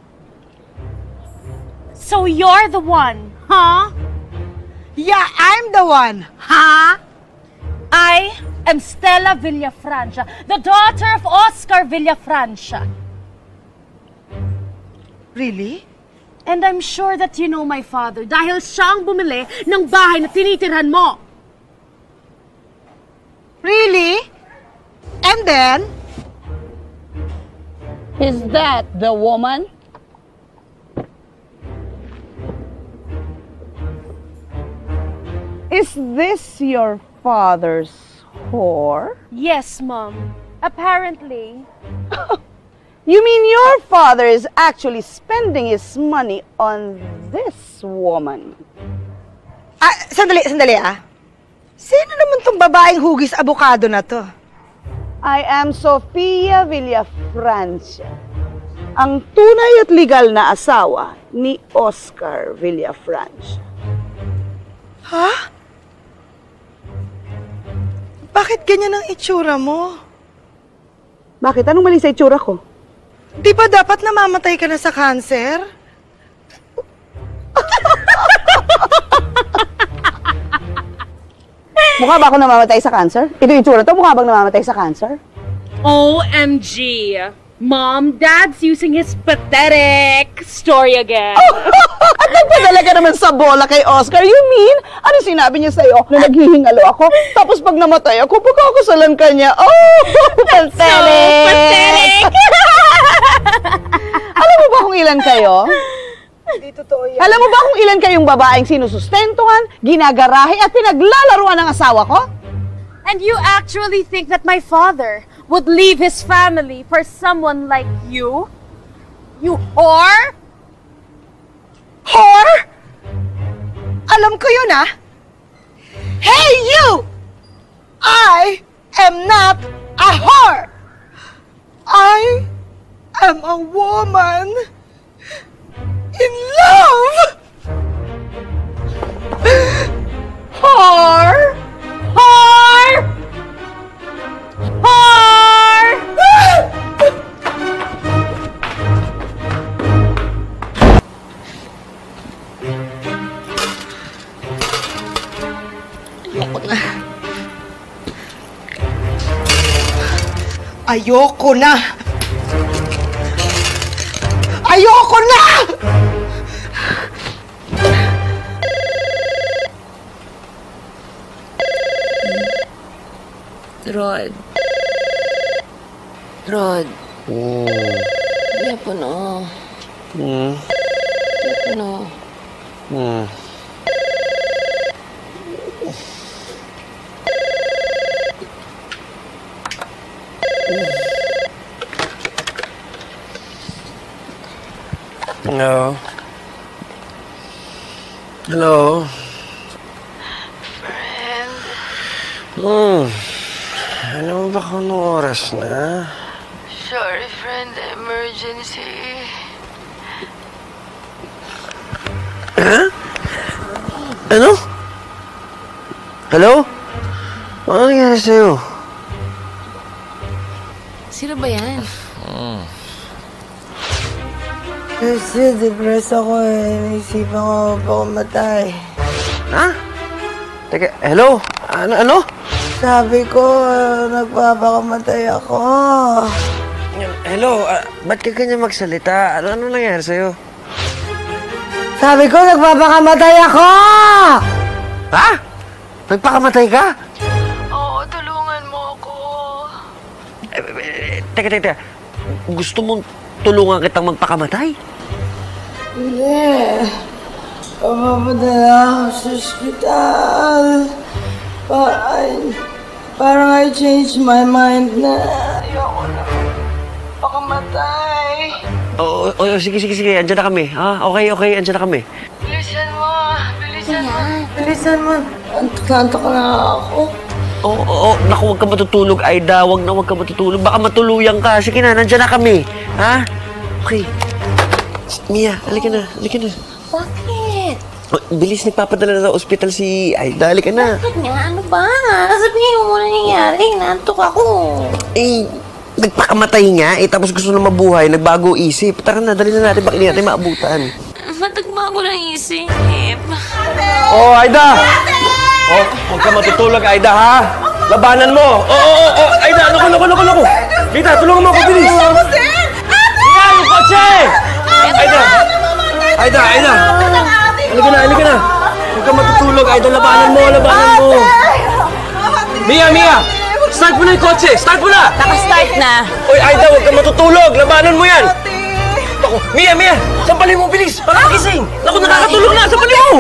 So you're the one, huh? Yeah, I'm the one. Huh? I am Stella Villafranca, the daughter of Oscar Villafranca. Really? And I'm sure that you know my father dahil siyang bumili ng bahay na tinitirhan mo. Really? And then? Is that the woman? Is this your father's whore? Yes, Mom. Apparently. You mean your father is actually spending his money on this woman? Sandali ah. Sino naman tong babaeng hugis abukado na to? I am Sofia Villafranca, ang tunay at legal na asawa ni Oscar Villafranca. Ha? Bakit ganyan ang itsura mo? Bakit? Anong mali sa itsura ko? Di ba dapat namamatay ka na sa cancer? Mukha ba ako namamatay sa cancer? Ito yung itsura to, mukha bang namamatay sa cancer? OMG! Mom, Dad's using his pathetic story again. At nagpadala ka naman sa bola kay Oscar. You mean? Ano sinabi niya sa'yo? Na naghihingalo ako? Tapos pag namatay ako, pagkakasalan ka niya. Oh, pathetic! So pathetic! Alam mo ba kung ilan kayo? Hindi totoo yan. Alam mo ba kung ilan kayong babaeng sinusustentuhan, ginagarahe at pinaglalaruan ng asawa ko? And you actually think that my father would leave his family for someone like you? You whore? Whore? Alam ko yun ah. Hey you! I am not a whore. I am a woman in love. Whore! Whore! Whore! Ayoko na. Ayoko na! Rod. Rod. Yapo na. Yapo na. Hello? Hello? Friend. Alam mo ba kung anong oras na? Sorry, friend. Emergency. Ha? Ano? Hello? Ano nangyari sa'yo? Sino ba yan? Kasi depressed ako eh. Naisipan ko pa kumatay. Ha? Teka, hello? Ano? Sabi ko, nagpapakamatay ako. Hello, ba't ka ganyan magsalita? Ano nangyari sa'yo? Sabi ko, nagpapakamatay ako! Ha? Nagpakamatay ka? Oo, tulungan mo ako. Teka. Gusto mong tulungan kitang magpakamatay? Hindi. Papapadala ako sa ospital. Parang I changed my mind na ayoko na pakamatay. Oo, sige. Andiyan na kami. Ha? Okay. Andiyan na kami. Bilisan mo. Antok na ako. Oo. Naku, huwag ka matutulog, Aida. Huwag ka matutulog. Baka matuluyan ka. Sige na, nandiyan na kami. Ha? Okay. Mia, halika na. Bakit? Bilis, nagpapadala na sa ospital si Aida. Halika na. Bakit nga? Ano ba? Sabihin mo muna nangyayari. Nantok ako. Nagpakamatay nga. Tapos gusto na mabuhay. Nagbago isip. Tara na, dali na natin. Bakit hindi natin maabutan? Matagbago ng isip. Oh, Aida! Oh, huwag ka matutulog, Aida, ha? Labanan mo! Oh, Aida, naku! Rita, tulungan mo ako, bilis! Mia, yung kotse! Aida! Halika na! Huwag ka matutulog, Aida, labanan mo! Mia! Start mo na yung kotse! Start mo na! Naka-start na. Oy, Aida, huwag ka matutulog! Labanan mo yan! Naku, Mia! Sampalin mo, bilis! Para makising! Naku, nakakatulog na! Sampalin mo!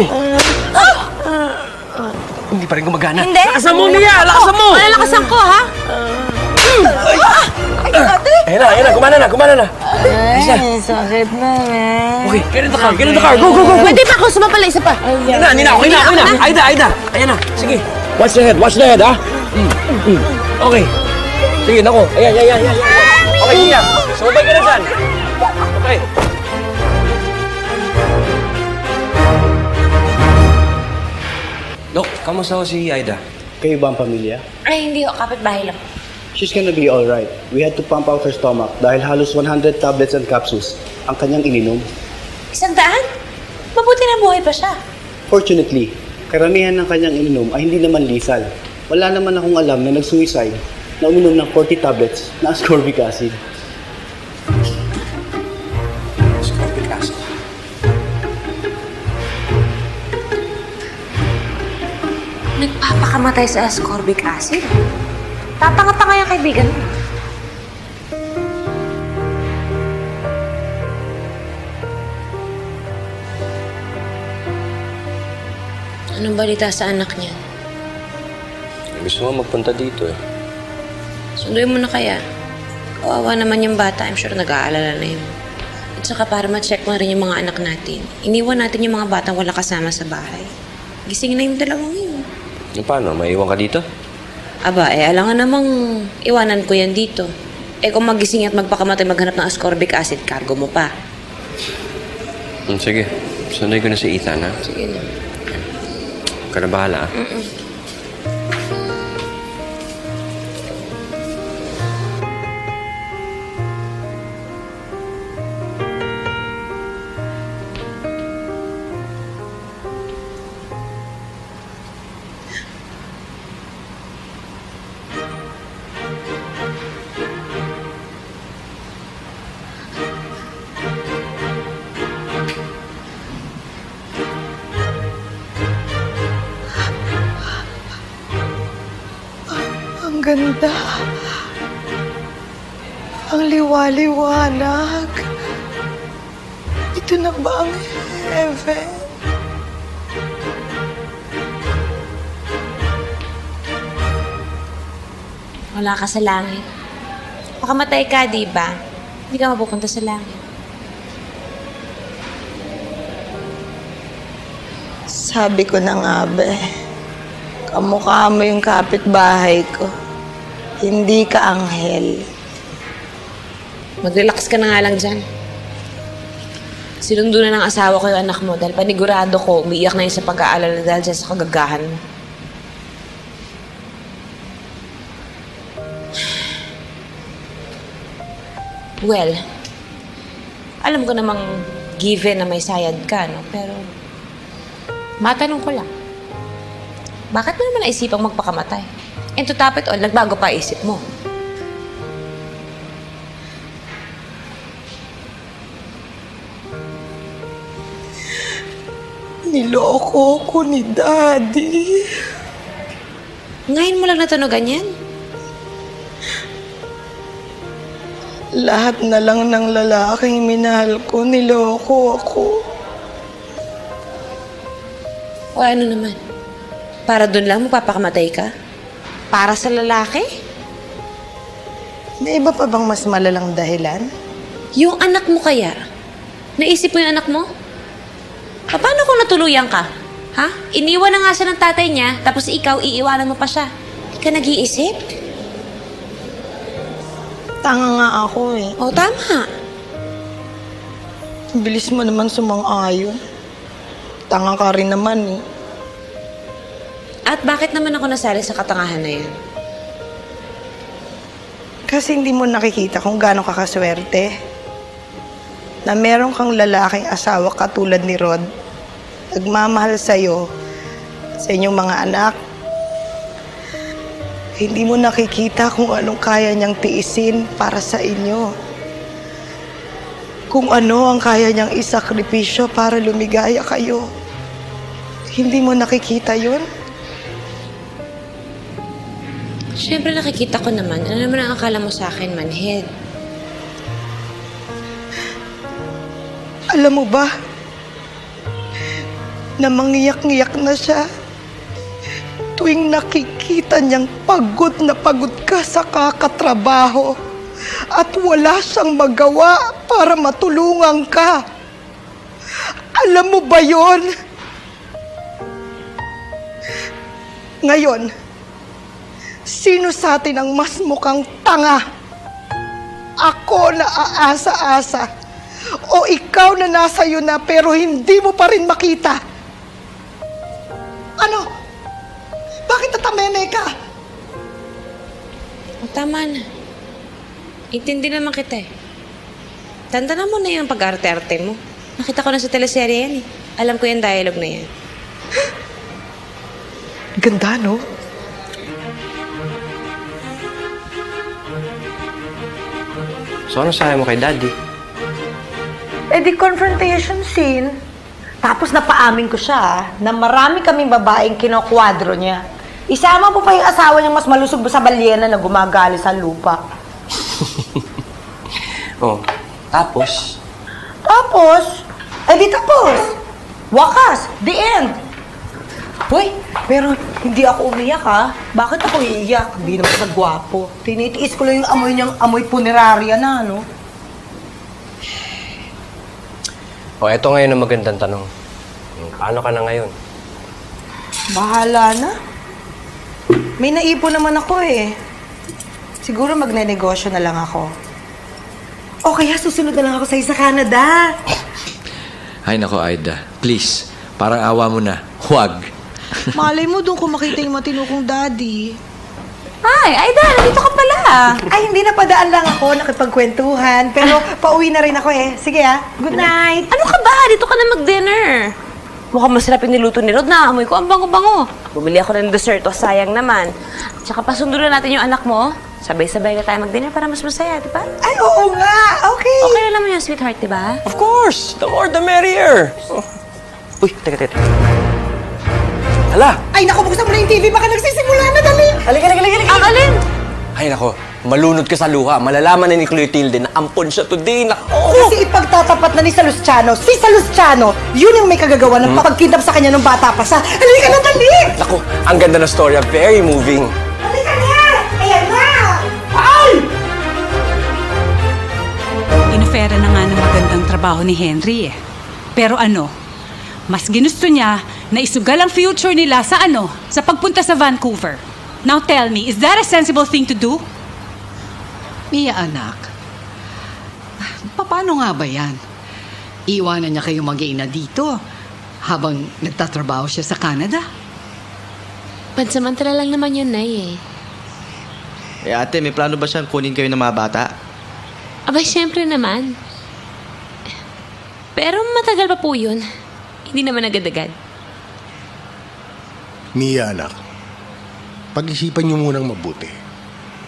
Hindi pa rin gumagana. Hindi. Lakasan mo, Mia! Lakasan mo! Malalakasan ko, ha? Ayan na. Kumana na. Ay, sakit na, man. Okay, get in the car. Go. Pwede pa ako sumapala isa pa. Hindi na. Aida. Ayan na. Sige. Watch the head, ha? Okay. Sige, naku. Ayan. Okay, Mia. Sumabay ka na dyan. Okay. Dok, kamusta ko si Aida? Kayo ba ang pamilya? Ay, hindi ko. Kapitbahay lang. She's gonna be alright. We had to pump out her stomach dahil halos 100 tablets and capsules ang kanyang ininom. 100? Mabuti na buhay pa siya. Fortunately, karamihan ng kanyang ininom ay hindi naman lethal. Wala naman akong alam na nag-suicide na uminom ng 40 tablets na ascorbic acid. Ascorbic acid? Nagpapakamatay sa ascorbic acid? Tatanga-tanga yung kaibigan mo. Anong balita sa anak niya? Gusto mo magpunta dito eh. Sunduin mo na kaya. Kawawa naman yung bata. I'm sure nag-aalala na yun. At saka para ma-check mo rin yung mga anak natin. Iniwan natin yung mga batang wala kasama sa bahay. Gising na yung dalawang yun. Paano? Maiwan ka dito? Aba, alangan namang iwanan ko yan dito. Kung magising at magpakamatay maghanap ng ascorbic acid, cargo mo pa. Sige. Sunday ko na si Ethan, ha? Sige na. Huwag ka na bahala, ha? Ang ganda. Ang liwaliwanag. Ito na ba ang heaven? Wala ka sa langit. Pakamatay ka, di ba? Hindi ka mapupunta sa langit. Sabi ko na nga, be. Kamukha mo yung kapitbahay ko. Hindi ka anghel. Mag-relax ka na nga lang dyan. Sinundo na ng asawa ko yung anak mo dahil panigurado ko umiiyak na yun sa pag-aalala dahil dyan sa kagagahan mo. Well, alam ko namang given na may sayad ka, no? Pero, matanong ko lang, bakit mo naman naisipang magpakamatay? And to top it all, nagbago pa isip mo. Niloko ko ni Daddy. Ngayon mo lang natunugan yan? Lahat na lang ng lalaking minahal ko, niloko ako. O ano naman? Para doon lang magpapakamatay ka? Para sa lalaki? May iba pa bang mas malalang dahilan? Yung anak mo kaya? Naisip mo yung anak mo? Paano kung natuluyan ka? Ha? Iniwan na nga siya ng tatay niya, tapos ikaw, iiwanan mo pa siya. Hindi ka nag-iisip? Tanga nga ako eh. O, tama. Bilis mo naman sumang-ayon. Tanga ka rin naman eh. At bakit naman ako nasali sa katangahan na yan? Kasi hindi mo nakikita kung gaano ka kaswerte. Na meron kang lalaking asawa katulad ni Rod. Nagmamahal sa'yo, sa inyong mga anak. Hindi mo nakikita kung anong kaya niyang tiisin para sa inyo. Kung ano ang kaya niyang isakripisyo para lumigaya kayo. Hindi mo nakikita yun? Siyempre nakikita ko naman. Ano naman ang akala mo sa akin, manhead? Alam mo ba, na mangiyak-ngiyak na siya tuwing nakikita niyang pagod na pagod ka sa kakatrabaho at wala siyang magawa para matulungan ka. Alam mo ba yon? Ngayon, sino sa atin ang mas mukhang tanga? Ako na aasa-asa o ikaw na nasa iyo na pero hindi mo pa rin makita? Ano? Bakit natameme ka? Tama na. Intindi naman kita eh. Tandaan mo na yung pag-arte-arte mo. Nakita ko na sa teleserye yan eh. Alam ko yung dialogue na yan. Ganda, no? So ano sabi mo kay Daddy? Eh di confrontation scene. Tapos napaamin ko siya na marami kaming babaeng kinokwadro niya. Isama po pa yung asawa niyang mas malusog sa balyena na gumagali sa lupa. Oh, tapos? Tapos? Eh di tapos. Wakas. The end. Hoy, pero hindi ako umiyak ha. Bakit ako iiyak? Hindi naman sa gwapo. Tinitiis ko lang yung amoy niyang amoy punerarya na, no? Oh, eto ngayon ang magandang tanong. Paano ka na ngayon? Bahala na. May naipon naman ako eh. Siguro magne-negosyo na lang ako. O kaya susunod na lang ako sa Canada. Ay nako, Aida. Please, parang awa mo na. Huwag. Malay mo doon kung makita yung matinukong daddy. Ay, Aida, nandito ka pala. Ay, hindi na padaan lang ako, nakipagkwentuhan. Pero pauwi na rin ako eh. Sige good night. Ano ka ba? Dito ka na mag-dinner. Mukhang masarap yung niluto ni Rod na. Amoy ko ang bango-bango. Bumili ako ng dessert. O, sayang naman. Tsaka pasundo na natin yung anak mo. Sabay-sabay na tayo mag-dinner para mas masaya, di ba? Ay, oo nga. Okay. Okay na naman yung sweetheart, di ba? Of course! The more the merrier! Uy, teka. Hala! Ay, naku, buksan mo na yung TV. Baka nagsisimula na, dali. Halika. Ang alin? Ay, nako. Malunod ka sa luha. Malalaman na ni Clotilde na ampon siya today. Nako! Kasi ipagtatapat na ni Salustiano. Si Salustiano, yun yung may kagagawa ng pagkidnap sa kanya nung bata pa sa. Halika na, dali! Nako, ang ganda ng storya. Very moving. Halika na! Ayan na! Ay! Inofera na nga ng magandang trabaho ni Henry eh. Pero ano, mas ginusto niya na isugal ang future nila sa sa pagpunta sa Vancouver. Now tell me, is that a sensible thing to do? Mia, anak. Paano nga ba yan? Iwanan niya kayo mag-iina dito habang nagtatrabaho siya sa Canada? Pansamantala lang naman yun, Nay eh. Eh ate, may plano ba siyang kunin kayo ng mga bata? Abay, syempre naman. Pero matagal pa po yun. Hindi naman agad-agad. Mia, anak. Pag-isipan niyo munang mabuti.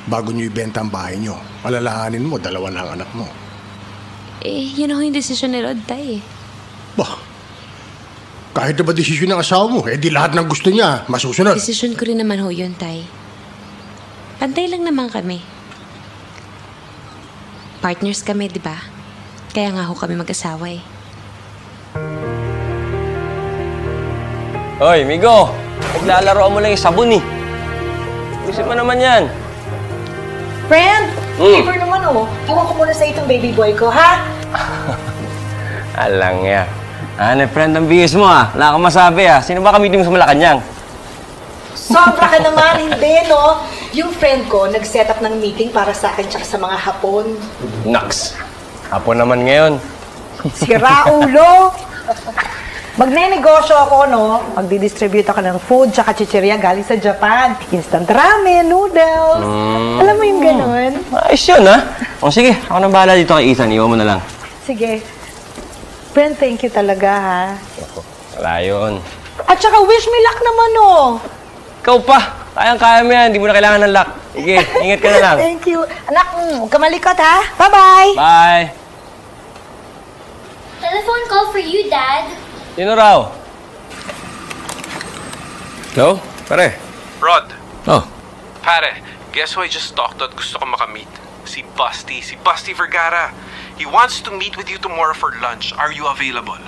Bago niyo ibenta ang bahay niyo, alalahanin mo, 2 na ang anak mo. Eh, yun ako yung desisyon ni Rod, Tay eh. Bah, Kahit na ba desisyon ng asawa mo, di lahat ng gusto niya, masusunod. Desisyon ko rin naman ho yun, Tay. Pantay lang naman kami. Partners kami, di ba? Kaya nga ho kami mag-asawa eh. Hoy, Migo! Naglalaroan mo lang yung sabon eh. Gusto mo naman yan. Friend, favor naman Iwan ko muna sa itong baby boy ko, ha? Alang ya. Friend, ang bihis mo Wala kang masabi Sino ba kamitin mo sa Malacanang? Sobra ka naman, hindi, no? Yung friend ko, nag-set up ng meeting para sa akin tsaka sa mga Hapon. Naks! Hapon naman ngayon. Sira ulo! Magne-negosyo ako, no? Magdi-distribute ako ng food tsaka chichirya galing sa Japan. Instant ramen, noodles. Alam mo yung ganun? Ayos yun, O sige, ako nang bahala dito kay Ethan. Iwan mo na lang. Sige. Friend, thank you talaga, ha? Wala yun. At saka wish me luck naman, Ikaw pa! Kayang-kaya mo yan. Hindi mo na kailangan ng luck. Sige, ingat ka na lang. Thank you. Anak, huwag ka malikot, ha? Bye-bye! Bye! Telephone call for you, Dad. Sino raw? Hello? Pare. Rod. Oh. Pare, guess who I just talked to at gusto ko makamit? Si Busty Vergara. He wants to meet with you tomorrow for lunch. Are you available?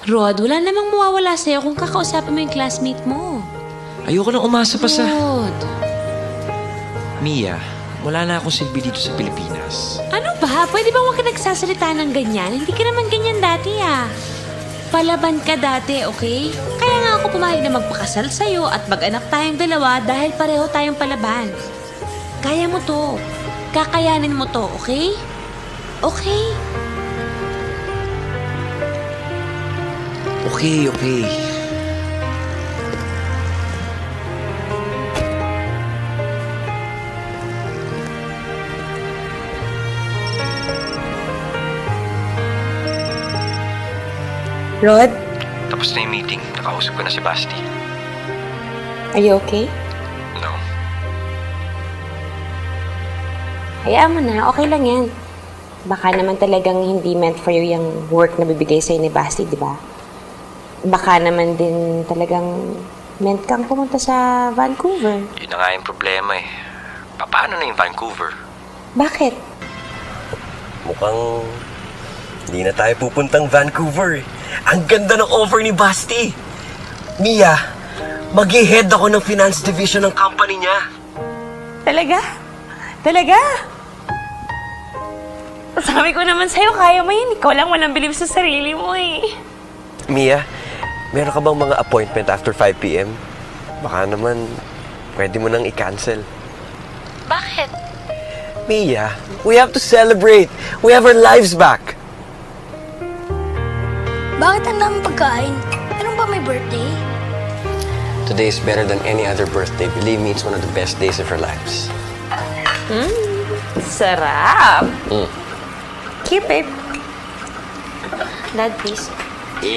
Rod, wala namang mawawala sa'yo kung kakausapin mo yung classmate mo. Ayoko nang umasa pa sa... Rod. Mia, wala na akong silbi dito sa Pilipinas. Ano ba? Pwede ba huwag ka nagsasalita ng ganyan? Hindi ka naman ganyan dati, Palaban ka dati, okay? Kaya nga ako pumayag na magpakasal sa'yo at mag-anak tayong dalawa dahil pareho tayong palaban. Kaya mo to. Kakayanin mo to, okay? Okay? Okay. Rod? Tapos na yung meeting. Nakausap ko na si Basti. Are you okay? No. Hayaan mo na. Okay lang yan. Baka naman talagang hindi meant for you yung work na bibigay sa'yo ni Basti, di ba? Baka naman din talagang meant kang pumunta sa Vancouver. Yun na nga yung problema eh. Paano na yung Vancouver? Bakit? Mukhang hindi na tayo pupuntang Vancouver eh. Ang ganda ng offer ni Basti. Mia, mag-head ako ng finance division ng company niya. Talaga? Talaga? Sabi ko naman sa'yo, kaya mo yun. Ikaw lang walang bilib sa sarili mo eh. Mia, meron ka bang mga appointment after 5 p.m.? Baka naman, pwede mo nang i-cancel. Bakit? Mia, we have to celebrate. We have our lives back. Bakit ang daming pagkain? Anong ba may birthday? Today is better than any other birthday. Believe me, it's one of the best days of our lives. Sarap. Keep it. Dad, please.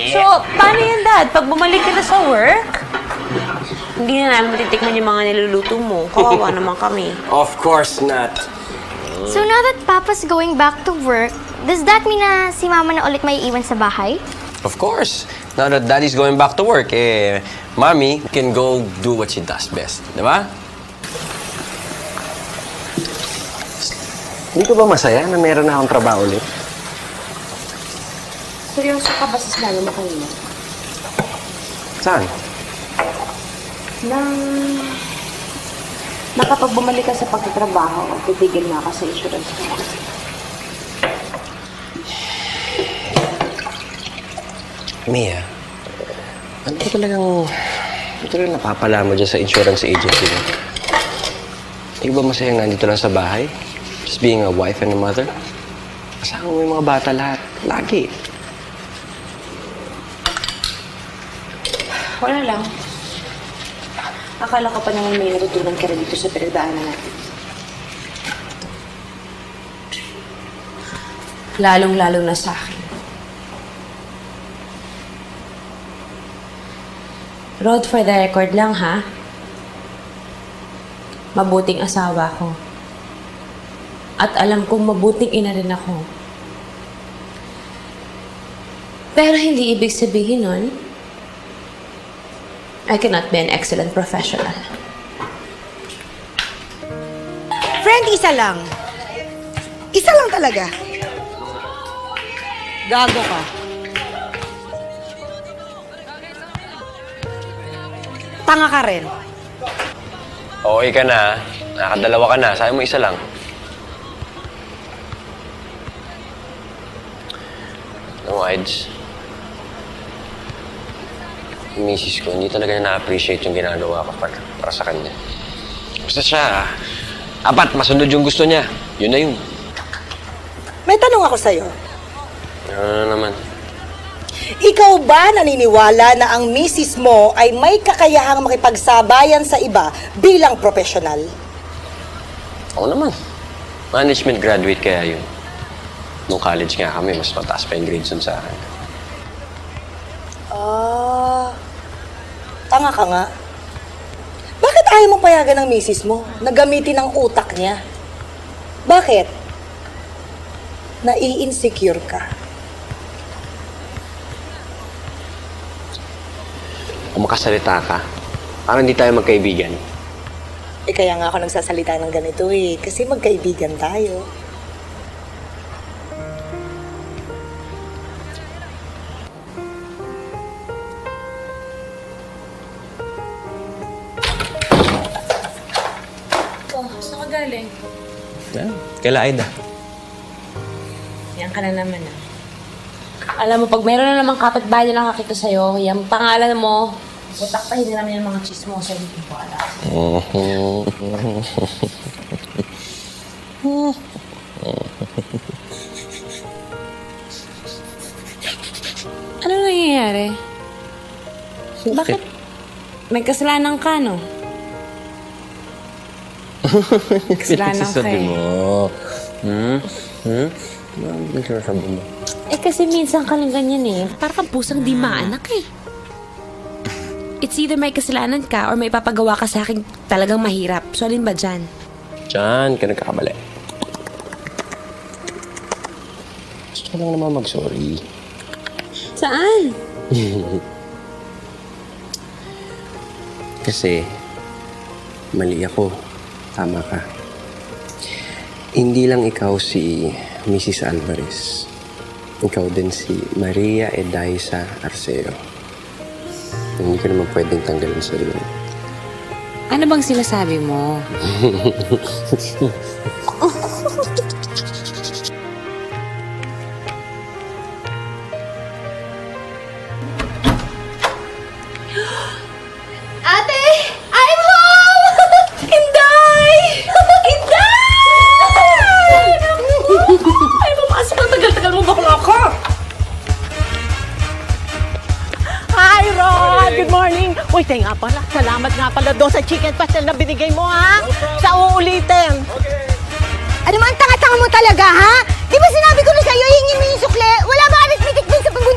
So, paano yan, Dad? Pag bumalik ka na sa work, hindi na namin matitikman yung mga niluluto mo. Kawawa naman kami. Of course not. So now that Papa's going back to work, does that mean na si Mama na ulit may iwan sa bahay? Of course. Now that Daddy's going back to work, Mommy can go do what she does best. Diba? Hindi ko ba masaya na meron na akong trabaho ulit? Seryoso ka ba sa sinabi mo kanina? Saan? Na kapag bumalik ka sa pagtatrabaho, titigil na ka sa insurance mo. Mia, ano ba talagang napapala mo dyan sa insurance agency mo? Hindi ba masaya nga dito lang sa bahay? Just being a wife and a mother? Kasama mo yung mga bata lahat. Lagi. Wala lang. Akala ko pa naman may natutunan ka rin dito sa pinagdaanan natin. Lalong-lalo na sa akin. Rod, for the record lang, ha? Mabuting asawa ko. At alam kong mabuting ina rin ako. Pero hindi ibig sabihin nun, I cannot be an excellent professional. Friend, isa lang. Isa lang talaga. Gago ka. Tanga ka rin. Okay ka na. Nakakadalawa ka na. Sayang mo isa lang. No, Ides. Yung misis ko, hindi talaga niya na-appreciate yung ginagawa ko para sa kanya. Basta siya, apat, masunod yung gusto niya. Yun na yun. May tanong ako sa'yo. Ano na naman? Ikaw ba naniniwala na ang misis mo ay may kakayahang makipagsabayan sa iba bilang profesional? Oo naman. Management graduate kaya yun. Nung college nga kami, mas mataas pa yung grades sa akin. Tanga ka nga. Bakit ayaw mong payagan ng misis mo na gamitin ang utak niya? Bakit? Nai-insecure ka. Kung makasalita ka, parang hindi tayo magkaibigan. Kaya nga ako nagsasalita ng ganito kasi magkaibigan tayo. Saan ka galing? Kaila Aida. Yan ka na naman Alam mo, pag meron na namang kapitbahay na nakakita sa'yo, yung pangalan mo, putaktahin na naman yung mga chismosa, hindi ko alam. Ano nangyayari? Bakit? May kasalanan ka, no? Kasalanan ka mo. Ano sabi mo? Kasi minsan ka lang ganyan Parang kang pusang di maanak It's either may kasalanan ka or may papagawa ka sa akin talagang mahirap. So, alin ba dyan? Diyan ka nagkakamali. Gusto ko lang naman mag-sorry. Saan? Kasi, mali ako. Tama ka. Hindi lang ikaw si Mrs. Alvarez. Ikaw din si Maria Edaisa Arceo. Hindi ko naman pwedeng tanggalin sa iyo. Ano bang sinasabi mo? Ate! I'm home! Inday! Inday! Ay, pumasok ang tagal-tagal mo bakla ka! Hi, Rod! Good morning! Uy, tayo nga pala. Salamat nga pala doon sa chicken pastel na binigay mo, ha? Sa uulitin. Ano man, tanga-tanga mo talaga, ha? Di ba sinabi ko na sa'yo, hingin mo yung sukle? Wala ba arithmetic din sa pagbunod